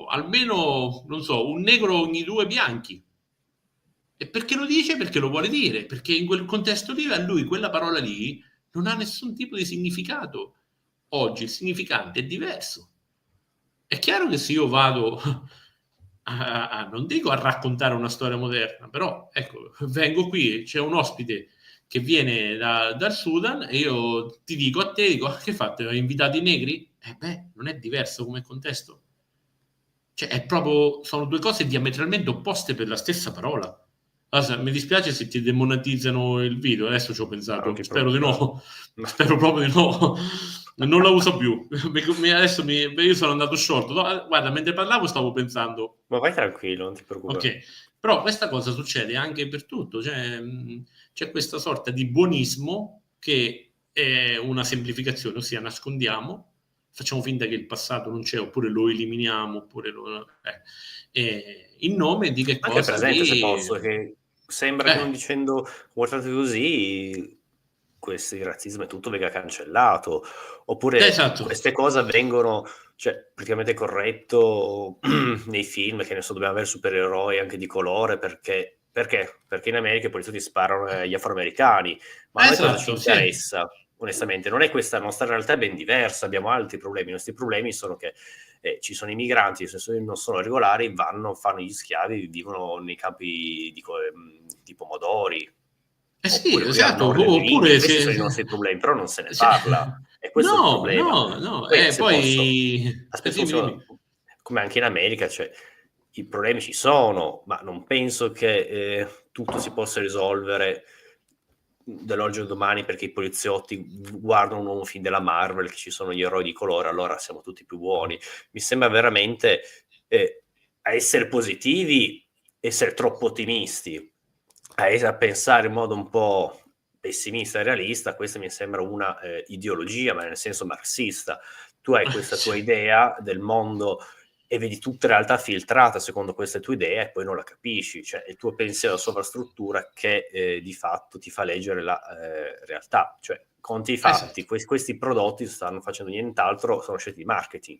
almeno, non so, un negro ogni due bianchi. E perché lo dice? Perché lo vuole dire, perché in quel contesto lì a lui quella parola lì non ha nessun tipo di significato. Oggi il significante è diverso. È chiaro che se io vado non dico a raccontare una storia moderna, però ecco, vengo qui, c'è un ospite che viene dal Sudan e io ti dico a te, dico, che fate? Hai invitato i negri? Non è diverso come contesto. Cioè, è proprio, sono due cose diametralmente opposte per la stessa parola. Allora, mi dispiace se ti demonetizzano il video, adesso ci ho Ma non pensato, ti spero di preoccupare. no, spero proprio di no, non la uso più. Adesso io sono andato short, no, guarda, mentre parlavo stavo pensando, Ma vai tranquillo, non ti preoccupare. ok, però questa cosa succede anche per tutto, cioè, c'è questa sorta di buonismo che è una semplificazione, ossia nascondiamo, facciamo finta che il passato non c'è, oppure lo eliminiamo, in nome di che Anche cosa? presente, se Di... posso, che sembra che non dicendo qualcosa così, questo razzismo e tutto venga cancellato, oppure esatto, queste cose avvengono, cioè, praticamente corretto nei film, che ne so, dobbiamo avere supereroi anche di colore, perché in America i poliziotti sparano agli afroamericani, ma a noi cosa ci esatto, sì. interessa? Onestamente, non è questa, la nostra realtà è ben diversa, abbiamo altri problemi, i nostri problemi sono che ci sono i migranti, se non sono regolari, fanno gli schiavi, vivono nei campi di pomodori, Eh sì, oppure qui al esatto, nord dell'India. oppure Questi se... sono i nostri problemi, però non se ne cioè, parla, e questo è il no, problema. no, no, Poi, se posso, poi... aspetta un dimmi, secondo, dimmi. come anche in America, cioè, i problemi ci sono, ma non penso che tutto si possa risolvere dall'oggi al domani perché i poliziotti guardano un nuovo film della Marvel che ci sono gli eroi di colore, allora siamo tutti più buoni. Mi sembra veramente a essere positivi, essere troppo ottimisti, a pensare in modo un po' pessimista e realista. Questa mi sembra una ideologia, ma nel senso marxista. Tu hai questa tua idea del mondo e vedi tutta la realtà filtrata secondo queste tue idee e poi non la capisci, cioè il tuo pensiero sovrastruttura che di fatto ti fa leggere la realtà, cioè conti i fatti, Esatto. questi prodotti stanno facendo nient'altro, sono scelte di marketing,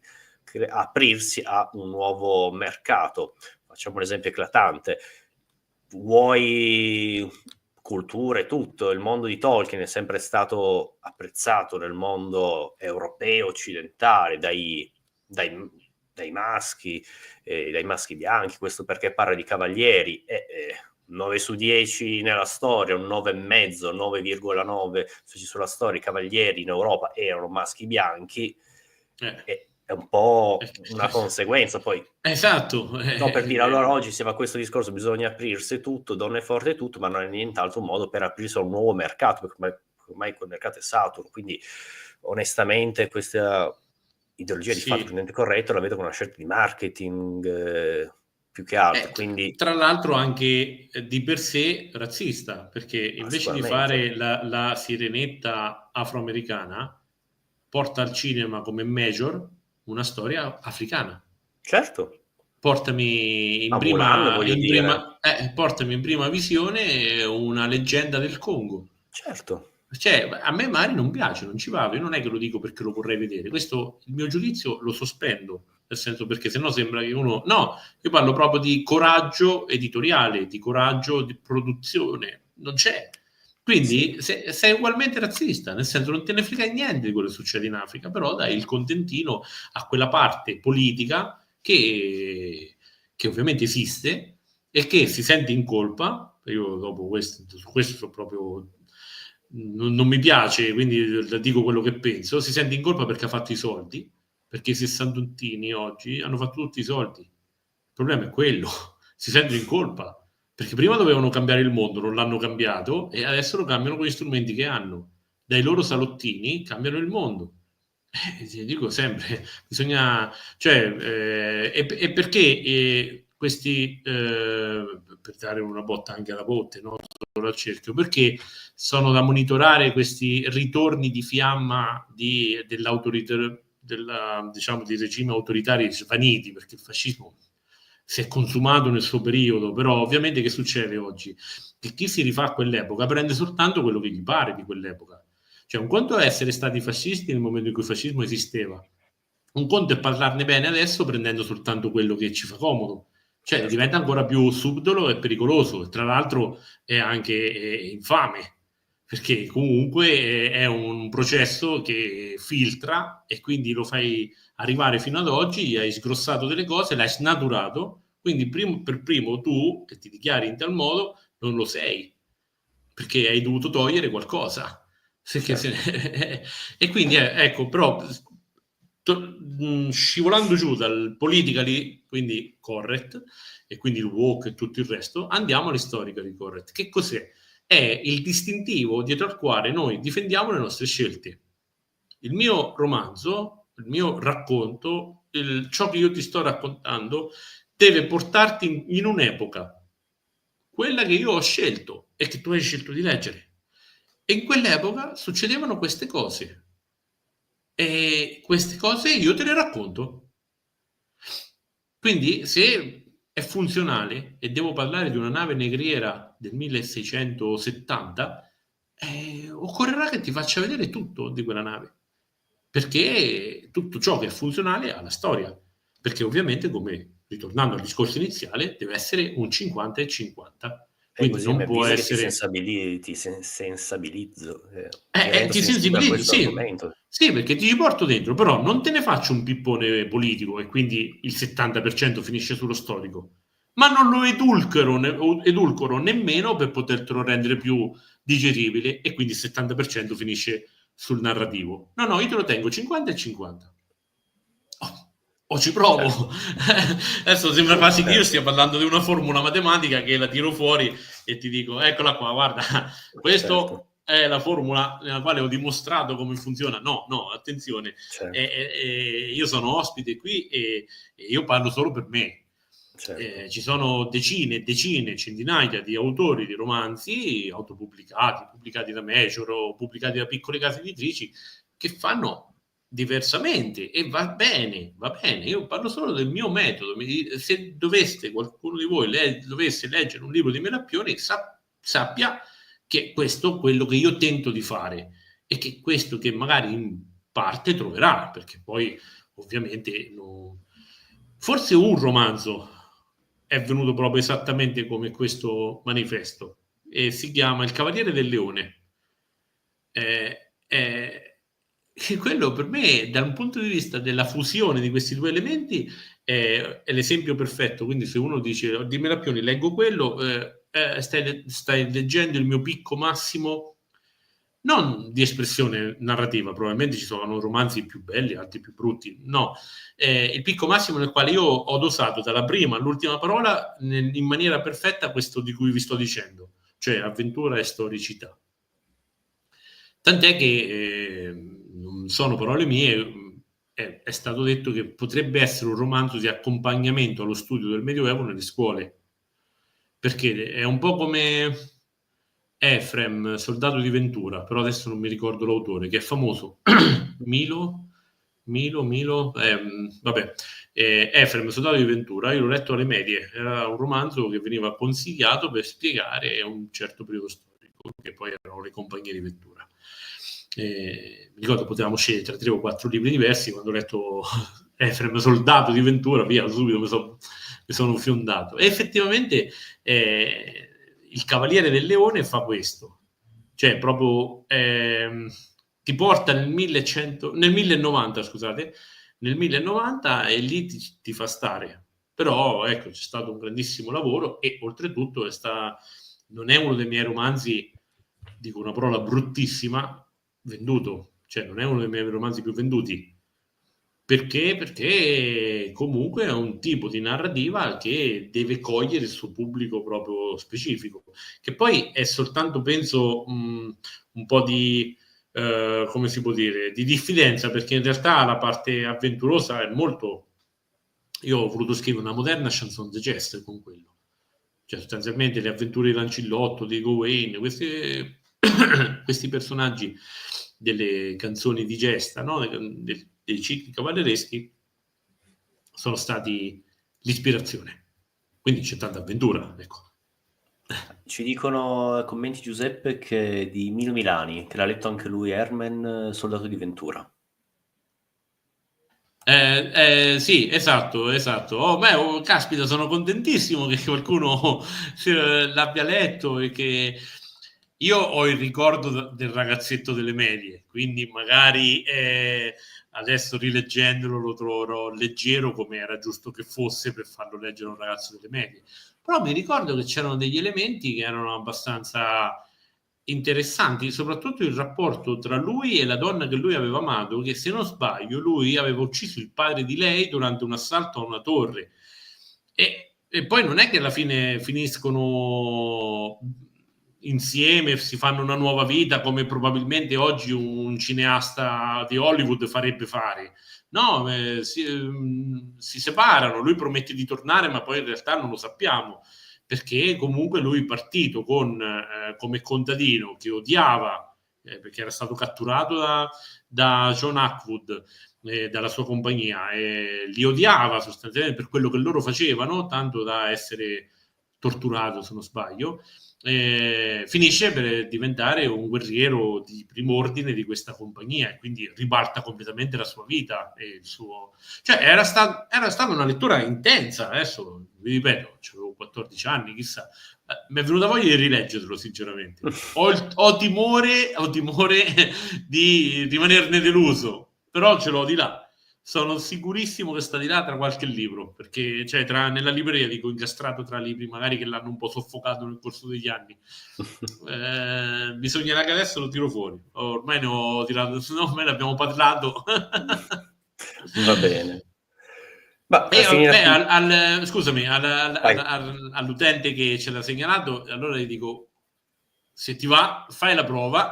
aprirsi a un nuovo mercato. Facciamo un esempio eclatante, vuoi culture, tutto, il mondo di Tolkien è sempre stato apprezzato nel mondo europeo occidentale dai maschi, dai maschi bianchi, questo perché parla di cavalieri, 9 su 10 nella storia, un 9,5, 9,9 sulla storia, i cavalieri in Europa erano maschi bianchi, è un po' una conseguenza poi. Esatto. No, per dire, allora oggi si va a questo discorso, bisogna aprirsi tutto, donne forte e tutto, ma non è nient'altro un modo per aprirsi a un nuovo mercato, perché ormai quel mercato è saturo, quindi onestamente questa ideologia di fatto prendente corretto la vedo come una scelta di marketing più che altro, quindi... Tra l'altro anche di per sé razzista, perché invece di fare la sirenetta afroamericana, porta al cinema come major una storia africana. Certo. Portami in prima visione una leggenda del Congo. Certo. Cioè, a me Mari non piace, non ci vado, io non è che lo dico perché lo vorrei vedere, questo il mio giudizio lo sospendo, nel senso perché sennò sembra che uno... No, io parlo proprio di coraggio editoriale, di coraggio di produzione, non c'è. Quindi sei ugualmente razzista, nel senso non te ne frega niente di quello che succede in Africa, però dai il contentino a quella parte politica che ovviamente esiste e che si sente in colpa. Io dopo questo, su questo sono proprio... Non mi piace, quindi dico quello che penso. Si sente in colpa perché ha fatto i soldi, perché i sessantuttini oggi hanno fatto tutti i soldi. Il problema è quello, si sentono in colpa perché prima dovevano cambiare il mondo, non l'hanno cambiato e adesso lo cambiano con gli strumenti che hanno. Dai loro salottini cambiano il mondo. Dico sempre, bisogna... Cioè, e perché questi... per dare una botta anche alla botte, no? Solo al cerchio, perché sono da monitorare questi ritorni di fiamma dell'autorità, diciamo, di regimi autoritari svaniti, perché il fascismo si è consumato nel suo periodo, però ovviamente che succede oggi? Che chi si rifà a quell'epoca prende soltanto quello che gli pare di quell'epoca. Cioè un conto è essere stati fascisti nel momento in cui il fascismo esisteva, un conto è parlarne bene adesso prendendo soltanto quello che ci fa comodo. Cioè diventa ancora più subdolo e pericoloso, e tra l'altro è anche infame, perché comunque è un processo che filtra e quindi lo fai arrivare fino ad oggi, hai sgrossato delle cose, l'hai snaturato, quindi per primo tu, che ti dichiari in tal modo, non lo sei, perché hai dovuto togliere qualcosa. E quindi ecco, però scivolando giù dal politically, quindi correct, e quindi il woke e tutto il resto, andiamo all'historically correct. Che cos'è? È il distintivo dietro al quale noi difendiamo le nostre scelte. Il mio romanzo, il mio racconto, ciò che io ti sto raccontando deve portarti in un'epoca, quella che io ho scelto e che tu hai scelto di leggere. E in quell'epoca succedevano queste cose. E queste cose io te le racconto. Quindi se è funzionale e devo parlare di una nave negriera del 1670, occorrerà che ti faccia vedere tutto di quella nave, perché tutto ciò che è funzionale ha la storia, perché ovviamente, come ritornando al discorso iniziale, deve essere un 50 e 50. Quindi così non mi può avvisa che essere... ti sensibilizzo, divento ti sensibile a sensibilizzi, questo sì. argomento. Sì, perché ti ci porto dentro, però non te ne faccio un pippone politico e quindi il 70% finisce sullo storico, ma non lo edulcoro nemmeno per potertelo rendere più digeribile e quindi il 70% finisce sul narrativo. No, io te lo tengo 50 e 50. O ci provo. Certo. Adesso sembra quasi che io Certo. stia parlando di una formula matematica che la tiro fuori e ti dico, eccola qua, guarda, questo è la formula nella quale ho dimostrato come funziona. No, attenzione, Certo. io sono ospite qui e io parlo solo per me. Certo. Ci sono decine, centinaia di autori di romanzi autopubblicati, pubblicati da major o pubblicati da piccole case editrici che fanno diversamente, e va bene, io parlo solo del mio metodo. Se qualcuno di voi dovesse leggere un libro di Melappioni, sappia che questo è quello che io tento di fare, e che questo che magari in parte troverà, perché poi ovviamente forse un romanzo è venuto proprio esattamente come questo manifesto, e si chiama Il Cavaliere del Leone. Quello per me, da un punto di vista della fusione di questi due elementi, è l'esempio perfetto. Quindi se uno dice di Melappioni leggo quello, stai leggendo il mio picco massimo, non di espressione narrativa, probabilmente ci sono romanzi più belli, altri più brutti, no, il picco massimo nel quale io ho dosato dalla prima all'ultima parola in maniera perfetta questo di cui vi sto dicendo, cioè avventura e storicità. Tant'è che non sono parole mie, è stato detto che potrebbe essere un romanzo di accompagnamento allo studio del Medioevo nelle scuole, perché è un po' come Efrem, Soldato di Ventura, però adesso non mi ricordo l'autore, che è famoso. Milo, vabbè, Efrem, Soldato di Ventura, io l'ho letto alle medie, era un romanzo che veniva consigliato per spiegare un certo periodo storico, che poi erano le compagnie di Ventura. Mi ricordo potevamo scegliere tra 3 o 4 libri diversi. Quando ho letto Efrem, Soldato di Ventura, via, subito mi sono fiondato. E effettivamente il Cavaliere del Leone fa questo, cioè proprio ti porta nel 1090, scusate, nel 1090, e lì ti fa stare. Però ecco, c'è stato un grandissimo lavoro, e oltretutto non è uno dei miei romanzi, dico una parola bruttissima, venduto, cioè non è uno dei miei romanzi più venduti. Perché? Perché comunque è un tipo di narrativa che deve cogliere il suo pubblico proprio specifico, che poi è soltanto, penso, un po' di, come si può dire, di diffidenza, perché in realtà la parte avventurosa è molto... Io ho voluto scrivere una moderna chanson de geste con quello, cioè sostanzialmente le avventure di Lancillotto, di Gawain, questi personaggi delle canzoni di gesta, no? dei cicli cavallereschi, sono stati l'ispirazione. Quindi c'è tanta avventura, ecco. Ci dicono commenti Giuseppe che di Milo Milani, che l'ha letto anche lui, Herman, Soldato di Ventura. Sì, esatto. Caspita, sono contentissimo che qualcuno l'abbia letto, e che io ho il ricordo del ragazzetto delle medie, quindi magari adesso rileggendolo lo troverò leggero, come era giusto che fosse per farlo leggere a un ragazzo delle medie. Però mi ricordo che c'erano degli elementi che erano abbastanza interessanti, soprattutto il rapporto tra lui e la donna che lui aveva amato, che se non sbaglio lui aveva ucciso il padre di lei durante un assalto a una torre, e poi non è che alla fine finiscono insieme, si fanno una nuova vita come probabilmente oggi un cineasta di Hollywood farebbe fare. No, si separano, lui promette di tornare, ma poi in realtà non lo sappiamo, perché comunque lui partito come contadino che odiava, perché era stato catturato da John Hackwood, dalla sua compagnia, e li odiava sostanzialmente per quello che loro facevano, tanto da essere torturato, se non sbaglio. Finisce per diventare un guerriero di prim'ordine di questa compagnia, e quindi ribalta completamente la sua vita e il suo... Cioè era stata una lettura intensa. Adesso vi ripeto, avevo 14 anni, chissà, mi è venuta voglia di rileggerlo, sinceramente. Ho timore di rimanerne deluso, però ce l'ho di là. Sono sicurissimo che sta di là tra qualche libro, perché cioè, nella libreria, dico, incastrato tra libri magari che l'hanno un po' soffocato nel corso degli anni. Bisognerà che adesso lo tiro fuori. Ormai ne ho tirato, se no ormai ne abbiamo parlato. Va bene. Ma per finire scusami, all'utente che ce l'ha segnalato, allora gli dico: se ti va, fai la prova,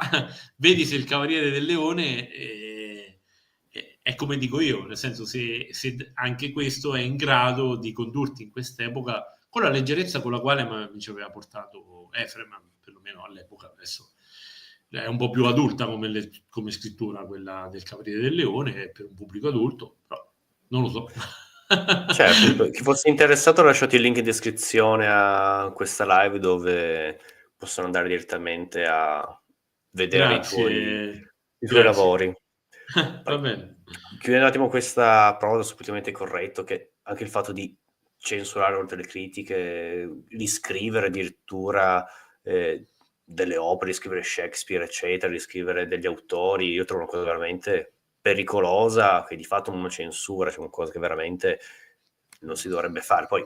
vedi se il Cavaliere del Leone è come dico io, nel senso, se anche questo è in grado di condurti in quest'epoca con la leggerezza con la quale mi ci aveva portato Efrem, perlomeno all'epoca. Adesso è un po' più adulta come scrittura, quella del Cavaliere del Leone, è per un pubblico adulto, però non lo so. Certo, chi fosse interessato ho lasciato il link in descrizione a questa live dove possono andare direttamente a vedere Grazie, i tuoi grazie. lavori. Va Poi, bene. chiudendo un attimo questa prosa sul politicamente corretto, che anche il fatto di censurare oltre le critiche, di scrivere addirittura delle opere, di scrivere Shakespeare, eccetera, di scrivere degli autori, io trovo una cosa veramente pericolosa, che di fatto non censura, cioè una cosa che veramente non si dovrebbe fare. Poi,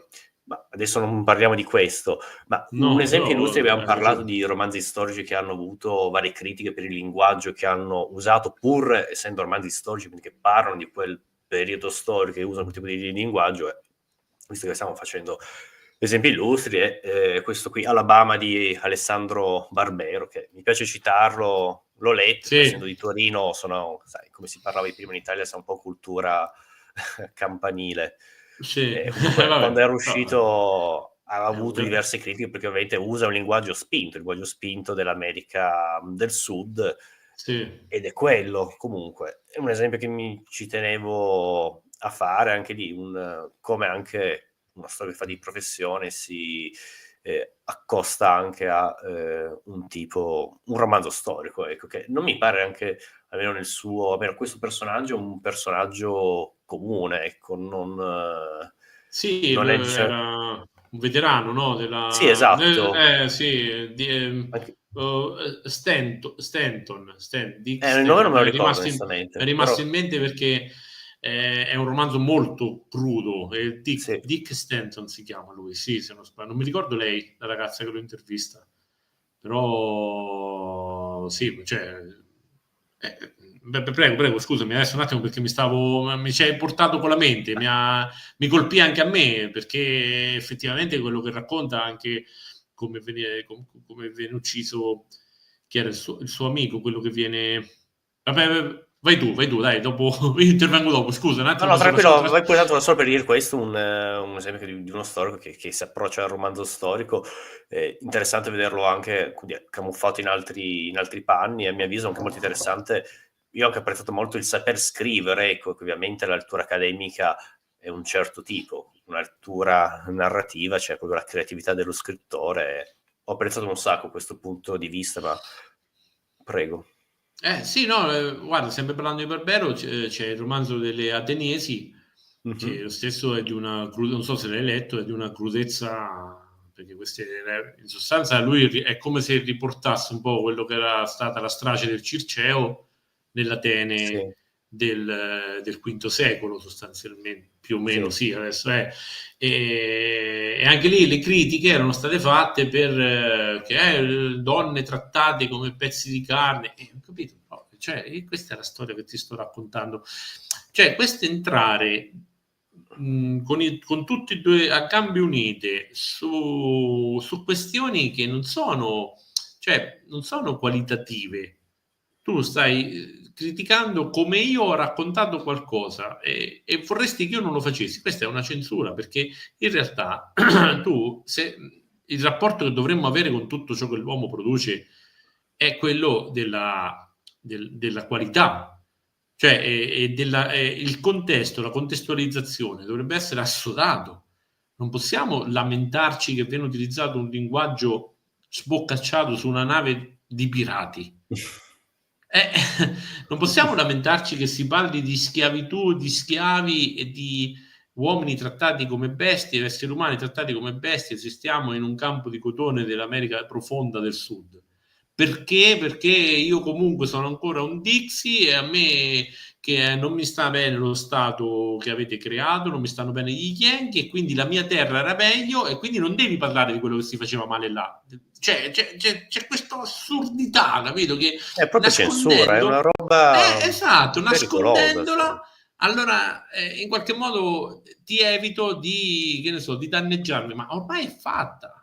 ma adesso non parliamo di questo, ma un No, esempio illustre, però abbiamo hai parlato ragione. di romanzi storici che hanno avuto varie critiche per il linguaggio che hanno usato, pur essendo romanzi storici, quindi che parlano di quel periodo storico e usano quel tipo di linguaggio, visto che stiamo facendo esempi illustri, è questo qui, Alabama di Alessandro Barbero, che mi piace citarlo, l'ho letto, poi essendo Sì, di Torino, sono, sai, come si parlava di prima in Italia, sa un po' cultura campanile. sì, Comunque, quando vabbè, era uscito ha è avuto diverse critiche perché ovviamente usa un linguaggio spinto, il linguaggio spinto dell'America del Sud, sì. ed è quello. Comunque è un esempio che ci tenevo a fare, anche lì, come anche una storia che fa di professione si accosta anche a un romanzo storico, ecco, che non mi pare anche, almeno nel suo, almeno questo personaggio, un personaggio comune, ecco, Sì, non è diciamo, era un veterano, no? sì, esatto, Sì, anche, Dick il nome non Stanton, me lo ricordo è onestamente, rimasto però in mente perché è un romanzo molto crudo. sì. Dick Stanton si chiama lui, sì, se non sbaglio. Non mi ricordo lei, la ragazza che lo intervista, però sì, cioè, prego, prego, scusami, adesso un attimo perché mi ci hai portato con la mente, mi colpì anche a me perché effettivamente quello che racconta anche come viene ucciso, chi era il suo amico, quello che viene... Vabbè, vai tu, dai, dopo io intervengo dopo, scusa, un No, attimo no, mi sono lasciato... tranquillo, vai pure tanto solo per dire questo, un esempio di uno storico che si approccia al romanzo storico, interessante vederlo anche quindi, camuffato in altri panni, e a mio avviso anche molto interessante. Io ho anche apprezzato molto il saper scrivere, ecco, che ovviamente la lettura accademica è un certo tipo, una lettura narrativa, cioè proprio la creatività dello scrittore. Ho apprezzato un sacco questo punto di vista, ma prego. Sì, no, guarda, sempre parlando di Barbero, c'è il romanzo delle Ateniesi, che Mhm. lo stesso è di una crudezza, non so se l'hai letto, è di una crudezza, perché in sostanza lui è come se riportasse un po' quello che era stata la strage del Circeo nell'Atene Sì, del V secolo, sostanzialmente, più o meno, sì. sì, adesso è. E anche lì le critiche erano state fatte per che donne trattate come pezzi di carne. Ho capito, no, cioè, questa è la storia che ti sto raccontando. Cioè, questo entrare con tutti e due a gambe unite su questioni che non sono qualitative. Tu stai criticando come io ho raccontato qualcosa e vorresti che io non lo facessi. Questa è una censura perché in realtà se il rapporto che dovremmo avere con tutto ciò che l'uomo produce è quello della qualità, cioè il contesto, la contestualizzazione dovrebbe essere assodato. Non possiamo lamentarci che viene utilizzato un linguaggio sboccacciato su una nave di pirati. Eh, non possiamo lamentarci che si parli di schiavitù, di schiavi e di uomini trattati come bestie, esseri umani trattati come bestie, se stiamo in un campo di cotone dell'America profonda del Sud. Perché? Perché io comunque sono ancora un Dixie e a me che non mi sta bene lo stato che avete creato, non mi stanno bene gli Yankee e quindi la mia terra era meglio e quindi non devi parlare di quello che si faceva male là. Cioè, c'è questa assurdità, capito? Che È proprio censura, è una nascondendo, roba esatto, pericolosa, sì. nascondendola, allora in qualche modo ti evito di, che ne so, di danneggiarmi, ma ormai è fatta.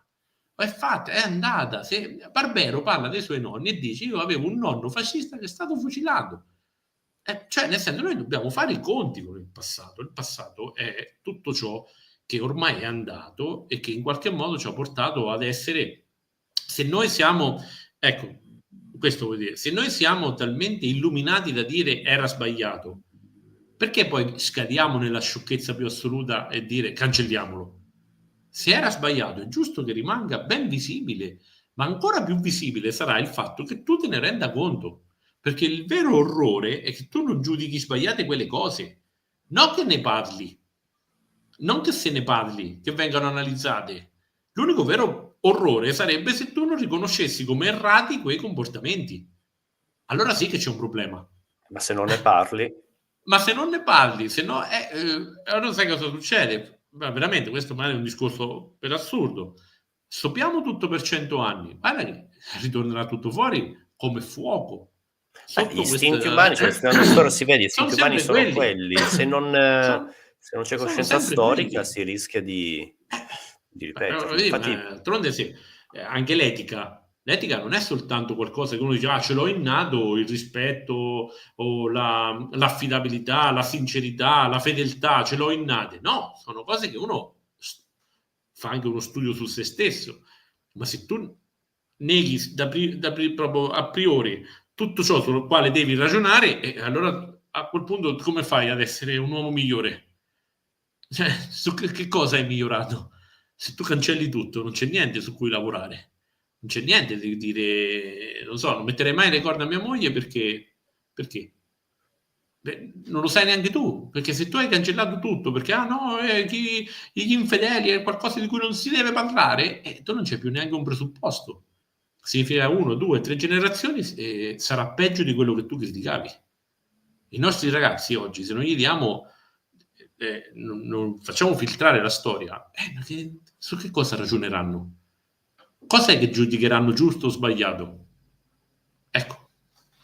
È fatta, è andata. Se Barbero parla dei suoi nonni e dice: io avevo un nonno fascista che è stato fucilato. Cioè, nel senso, noi dobbiamo fare i conti con il passato. Il passato è tutto ciò che ormai è andato e che in qualche modo ci ha portato ad essere. Se noi siamo, ecco, questo vuol dire, se noi siamo talmente illuminati da dire era sbagliato, perché poi scadiamo nella sciocchezza più assoluta e dire cancelliamolo? Se era sbagliato è giusto che rimanga ben visibile, ma ancora più visibile sarà il fatto che tu te ne renda conto, perché il vero orrore è che tu non giudichi sbagliate quelle cose, non che ne parli, non che se ne parli, che vengano analizzate. L'unico vero orrore sarebbe se tu non riconoscessi come errati quei comportamenti. Allora sì che c'è un problema. Ma se non ne parli... Ma se non ne parli, se no, allora sai cosa succede? Ma veramente, questo magari è un discorso per assurdo. Stoppiamo tutto per 100 anni, guarda che ritornerà tutto fuori come fuoco. Gli Sotto istinti questa... umani, cioè studiando storia si vede, gli sono istinti umani sempre sono quelli. quelli. Se non c'è Sono coscienza sempre storica quelli. si rischia di ripeterli. Vedi, Infatti, d'altronde sì, anche l'etica non è soltanto qualcosa che uno dice ce l'ho innato, il rispetto o l'affidabilità, la sincerità, la fedeltà, ce l'ho innate. No, sono cose che uno fa anche uno studio su se stesso, ma se tu neghi proprio a priori tutto ciò sul quale devi ragionare, allora a quel punto come fai ad essere un uomo migliore? Cioè, su che cosa hai migliorato? Se tu cancelli tutto, non c'è niente su cui lavorare. Non c'è niente di dire, non so, non metterei mai le corna a mia moglie perché? Beh, non lo sai neanche tu, perché se tu hai cancellato tutto, perché no, gli infedeli è qualcosa di cui non si deve parlare, tu non c'è più neanche un presupposto. Significa 1, 2, 3 generazioni sarà peggio di quello che tu criticavi. I nostri ragazzi oggi, se non gli diamo non facciamo filtrare la storia, su che cosa ragioneranno? Cos'è che giudicheranno giusto o sbagliato? Ecco,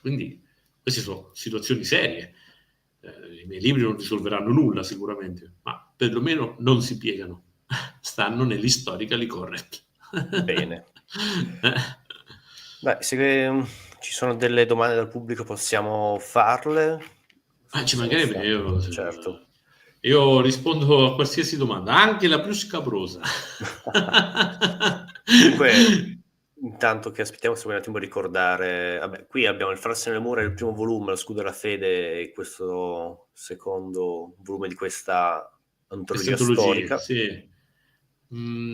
quindi queste sono situazioni serie. I miei libri non risolveranno nulla sicuramente, ma perlomeno non si piegano, stanno nell'historically correct. bene. Beh, se ci sono delle domande dal pubblico possiamo farle. Ci Forse mancherebbe, iniziamo. Certo. io rispondo a qualsiasi domanda, anche la più scabrosa. Comunque, intanto che aspettiamo, se vuoi un attimo ricordare, vabbè, qui abbiamo il Farsi nelle mura, il primo volume, Lo scudo della fede, e questo secondo volume di questa Queste antologia antologie, storica. sì.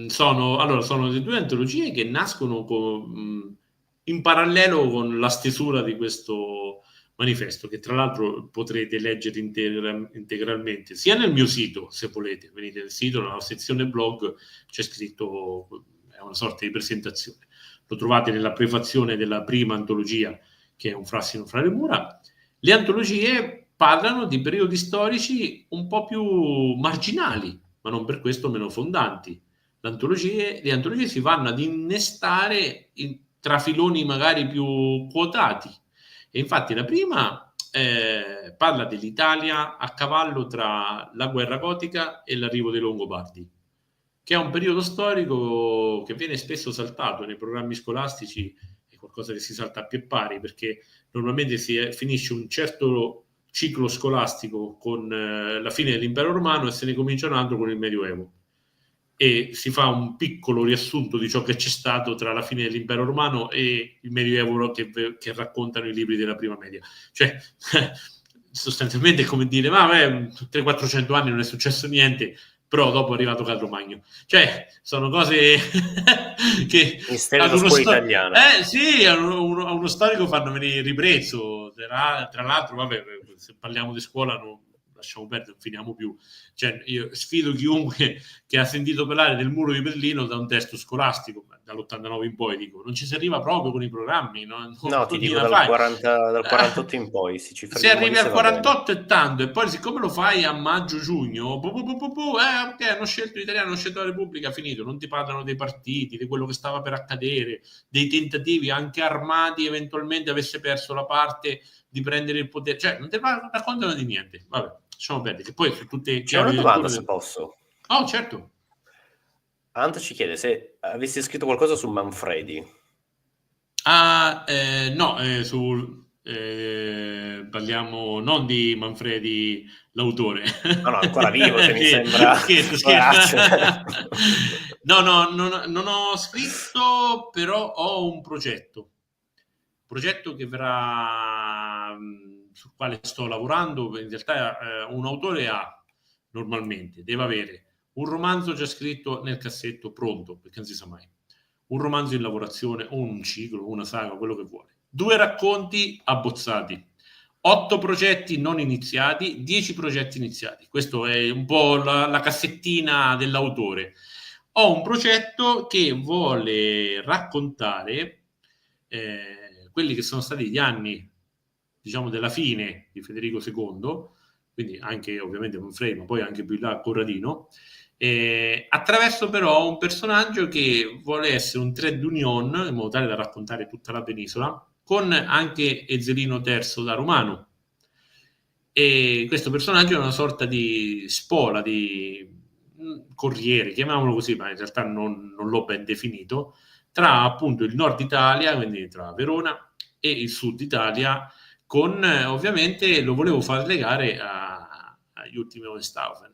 Sono le due antologie che nascono in parallelo con la stesura di questo manifesto, che tra l'altro potrete leggere integralmente sia nel mio sito, se volete, venite nel sito, nella sezione blog c'è scritto, è una sorta di presentazione, lo trovate nella prefazione della prima antologia, che è Un frassino fra le mura. Le antologie parlano di periodi storici un po' più marginali, ma non per questo meno fondanti. Le antologie si vanno ad innestare tra filoni magari più quotati. E infatti la prima parla dell'Italia a cavallo tra la guerra gotica e l'arrivo dei Longobardi, che è un periodo storico che viene spesso saltato nei programmi scolastici, è qualcosa che si salta a pie pari, perché normalmente finisce un certo ciclo scolastico con la fine dell'impero romano e se ne comincia un altro con il Medioevo. E si fa un piccolo riassunto di ciò che c'è stato tra la fine dell'impero romano e il Medioevo che raccontano i libri della prima media. Cioè, sostanzialmente è come dire, ma 300-400 anni non è successo niente, però dopo è arrivato Carlo Magno. Cioè, sono cose che Misteri della scuola italiana. Sì, a uno storico fanno venire ribrezzo. Tra l'altro, vabbè, se parliamo di scuola lasciamo perdere, non finiamo più. Cioè, io sfido chiunque che ha sentito parlare del muro di Berlino da un testo scolastico, dall'89 in poi, dico, non ci si arriva proprio con i programmi. No, ti dico dal 48 in poi. Se arrivi al 48 è tanto, e poi siccome lo fai a maggio-giugno, ok, hanno scelto l'italiano, hanno scelto la Repubblica, finito, non ti parlano dei partiti, di quello che stava per accadere, dei tentativi anche armati, eventualmente avesse perso la parte di prendere il potere, cioè non ti raccontano di niente. Vabbè, lasciamo perdere, che poi su tutte c'è una domanda se posso. Oh, certo. Ant ci chiede se avessi scritto qualcosa su Manfredi. No, parliamo non di Manfredi l'autore. No, ancora vivo, se mi sembra. Scherzo. No, non ho scritto, però ho un progetto progetto che verrà, sul quale sto lavorando. In realtà un autore normalmente deve avere un romanzo già scritto nel cassetto pronto, perché non si sa mai, un romanzo in lavorazione o un ciclo, una saga, quello che vuole, 2 racconti abbozzati, 8 progetti non iniziati, 10 progetti iniziati. Questo è un po' la cassettina dell'autore. Ho un progetto che vuole raccontare quelli che sono stati gli anni, diciamo, della fine di Federico II, quindi anche ovviamente Manfredi, ma poi anche più in là Corradino, attraverso però un personaggio che vuole essere un trade union, in modo tale da raccontare tutta la penisola, con anche Ezzelino III da Romano. E questo personaggio è una sorta di spola, di corriere, chiamiamolo così, ma in realtà non l'ho ben definito, tra appunto il nord Italia, quindi tra Verona, e il sud Italia, con ovviamente lo volevo far legare agli ultimi Hohenstaufen.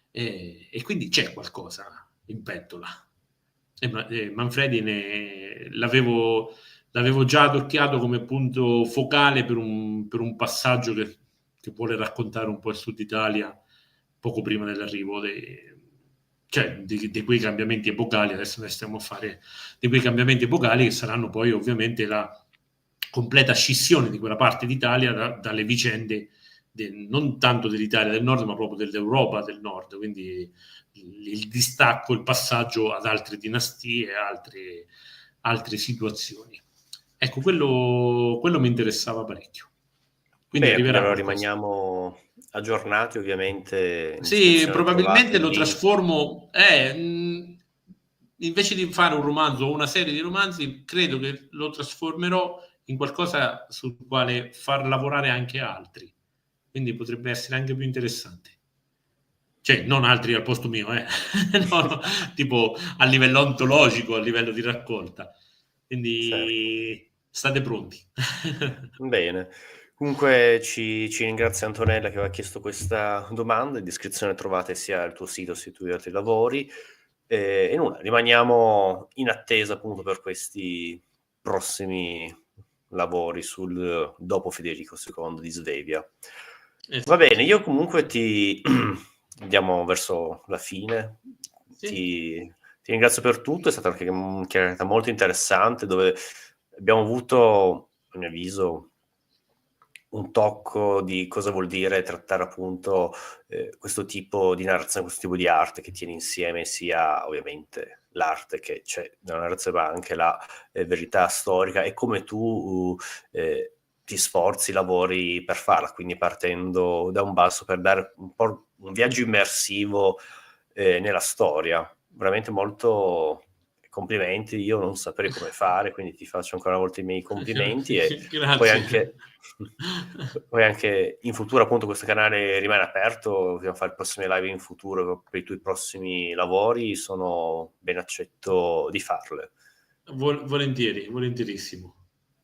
E quindi c'è qualcosa in pentola. E Manfredi l'avevo già adocchiato come punto focale per un passaggio che vuole raccontare un po' il sud Italia poco prima dell'arrivo di quei cambiamenti epocali. Adesso ne stiamo a fare di quei cambiamenti epocali che saranno poi ovviamente la completa scissione di quella parte d'Italia dalle vicende non tanto dell'Italia del nord, ma proprio dell'Europa del nord, quindi il distacco, il passaggio ad altre dinastie, altre situazioni. Ecco, quello mi interessava parecchio. Quindi Bene, quindi arriverà allora qualcosa. rimaniamo aggiornati ovviamente in Sì, descrizione trovate probabilmente il lo link. trasformo, invece di fare un romanzo o una serie di romanzi, credo che lo trasformerò in qualcosa sul quale far lavorare anche altri. Quindi potrebbe essere anche più interessante. Cioè, non altri al posto mio, no, tipo a livello ontologico, a livello di raccolta. Certo. Quindi state pronti. Bene. Comunque ci ringrazia Antonella che aveva chiesto questa domanda. In descrizione trovate sia il tuo sito sia i tuoi altri lavori. E nulla, rimaniamo in attesa appunto per questi prossimi lavori sul dopo Federico II di Svevia. Va Esatto. bene, io comunque andiamo verso la fine. Sì. Ti ringrazio per tutto, è stata anche una chiacchierata molto interessante dove abbiamo avuto, a mio avviso, un tocco di cosa vuol dire trattare appunto questo tipo di narrazione, questo tipo di arte che tiene insieme sia ovviamente l'arte che c'è nella narrazione, ma anche la verità storica e come tu ti sforzi, lavori per farla, quindi partendo da un basso per dare un po' un viaggio immersivo nella storia. Veramente molto complimenti, io non saprei come fare, quindi ti faccio ancora una volta i miei complimenti e poi Grazie. anche, poi anche in futuro appunto questo canale rimane aperto, dobbiamo fare prossime live in futuro per i tuoi prossimi lavori, sono ben accetto di farle. Volentieri, volentierissimo.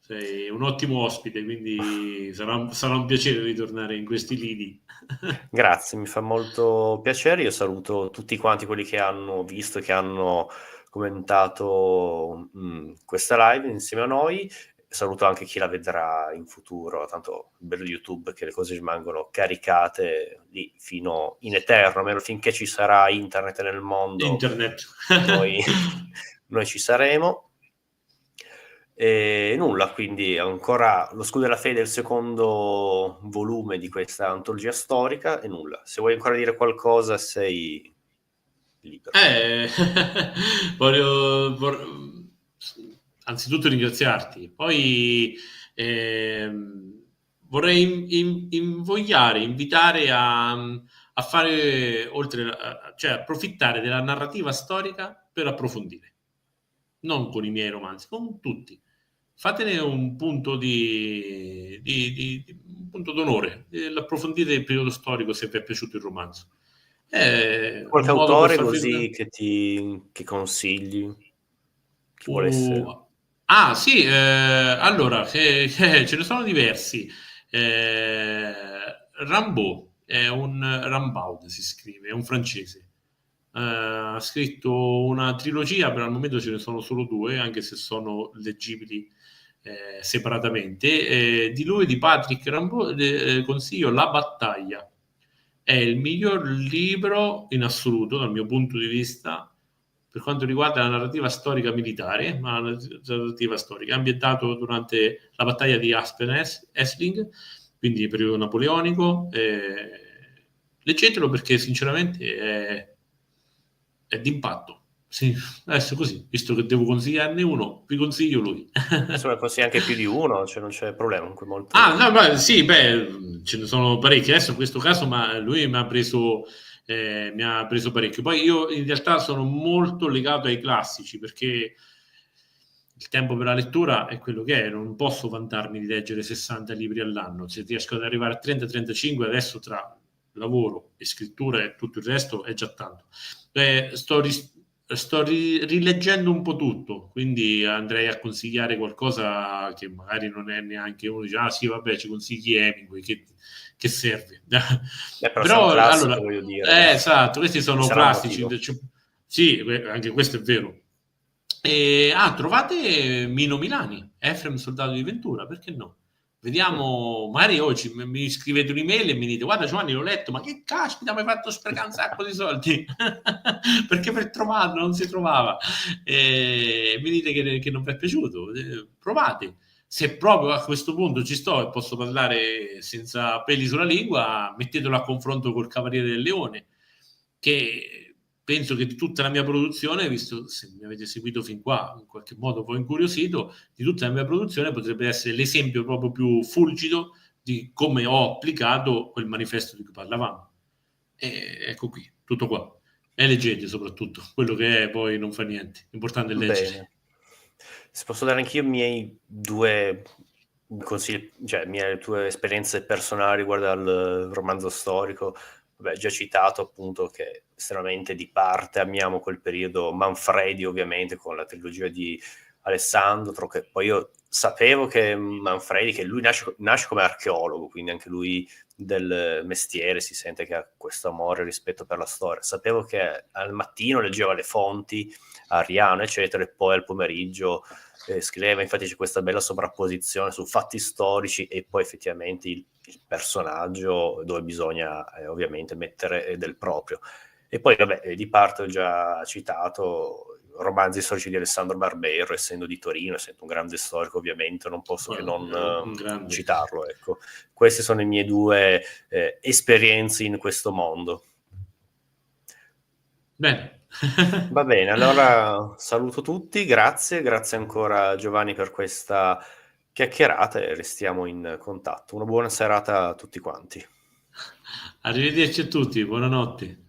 Sei un ottimo ospite, quindi sarà un piacere ritornare in questi lidi. Grazie, mi fa molto piacere. Io saluto tutti quanti quelli che hanno visto e che hanno commentato questa live insieme a noi. Saluto anche chi la vedrà in futuro, tanto il bello di YouTube è che le cose rimangono caricate lì fino in eterno, almeno finché ci sarà internet nel mondo, Internet. noi, noi ci saremo. E nulla, quindi ancora Lo Scudo della Fede, il secondo volume di questa antologia storica, e nulla. Se vuoi ancora dire qualcosa, sei libero. Eh, anzitutto ringraziarti, poi vorrei invitare a fare, cioè approfittare della narrativa storica per approfondire, non con i miei romanzi, con tutti. Fatene un punto un punto d'onore, l'approfondite il periodo storico se vi è piaciuto il romanzo. È Qualche un modo per autore far vedere. così che consigli, chi volesse... Uh, sì, allora, ce ne sono diversi. Eh, Rimbaud è un Rambaud si scrive, è un francese. Ha scritto una trilogia, per al momento ce ne sono solo due, anche se sono leggibili separatamente. Di lui, di Patrick Rimbaud, consiglio La battaglia. È il miglior libro in assoluto, dal mio punto di vista, per quanto riguarda la narrativa storica militare, ma la narrativa storica, ambientato durante la battaglia di Essling, quindi il periodo napoleonico. Leggetelo perché sinceramente è d'impatto. Sì, adesso così, visto che devo consigliarne uno, vi consiglio lui. Adesso ne consigli anche più di uno, cioè non c'è problema, comunque Ah, molto... no, beh, sì, beh, ce ne sono parecchi. Adesso in questo caso, ma lui mi ha preso parecchio. Poi io in realtà sono molto legato ai classici perché il tempo per la lettura è quello che è, non posso vantarmi di leggere 60 libri all'anno. Se riesco ad arrivare a 30-35, adesso tra lavoro e scrittura e tutto il resto è già tanto. Sto rileggendo un po' tutto, quindi andrei a consigliare qualcosa che magari non è neanche uno dice, ah sì, vabbè, ci consigli Hemingway, che serve? Però se è un Però, classico, allora, voglio dire, esatto, questi ci sono sarà un classici. motivo. Sì, anche questo è vero. Trovate Mino Milani, Efrem Soldato di Ventura, perché no? Mm. Vediamo, magari oggi mi scrivete un'email e mi dite, guarda Giovanni, l'ho letto, ma che caspita, mi hai fatto sprecare un sacco di soldi, perché per trovarlo non si trovava. Mi dite che non vi è piaciuto, provate. Se proprio a questo punto ci sto e posso parlare senza peli sulla lingua, mettetelo a confronto col Cavaliere del Leone, che penso che di tutta la mia produzione, visto se mi avete seguito fin qua, in qualche modo vi ho incuriosito, di tutta la mia produzione potrebbe essere l'esempio proprio più fulgido di come ho applicato quel manifesto di cui parlavamo. E ecco qui, tutto qua. E leggete soprattutto, quello che è poi non fa niente, l'importante è leggere. Bene. Se posso dare anch'io i miei due consigli, cioè mie tue esperienze personali riguardo al romanzo storico, vabbè, già citato appunto che estremamente di parte amiamo quel periodo Manfredi ovviamente con la trilogia di Alessandro, che poi io sapevo che Manfredi, che lui nasce come archeologo, quindi anche lui del mestiere si sente che ha questo amore e rispetto per la storia. Sapevo che al mattino leggeva le fonti, Ariano, eccetera, e poi al pomeriggio scriveva, infatti c'è questa bella sovrapposizione su fatti storici e poi effettivamente il personaggio dove bisogna ovviamente mettere del proprio. E poi, vabbè, di parte ho già citato romanzi storici di Alessandro Barbero, essendo di Torino, essendo un grande storico ovviamente, non posso che non Un grande. citarlo, ecco. Queste sono le mie due esperienze in questo mondo. Bene. Va bene, allora saluto tutti, grazie ancora Giovanni per questa chiacchierata e restiamo in contatto. Una buona serata a tutti quanti. Arrivederci a tutti, buonanotte.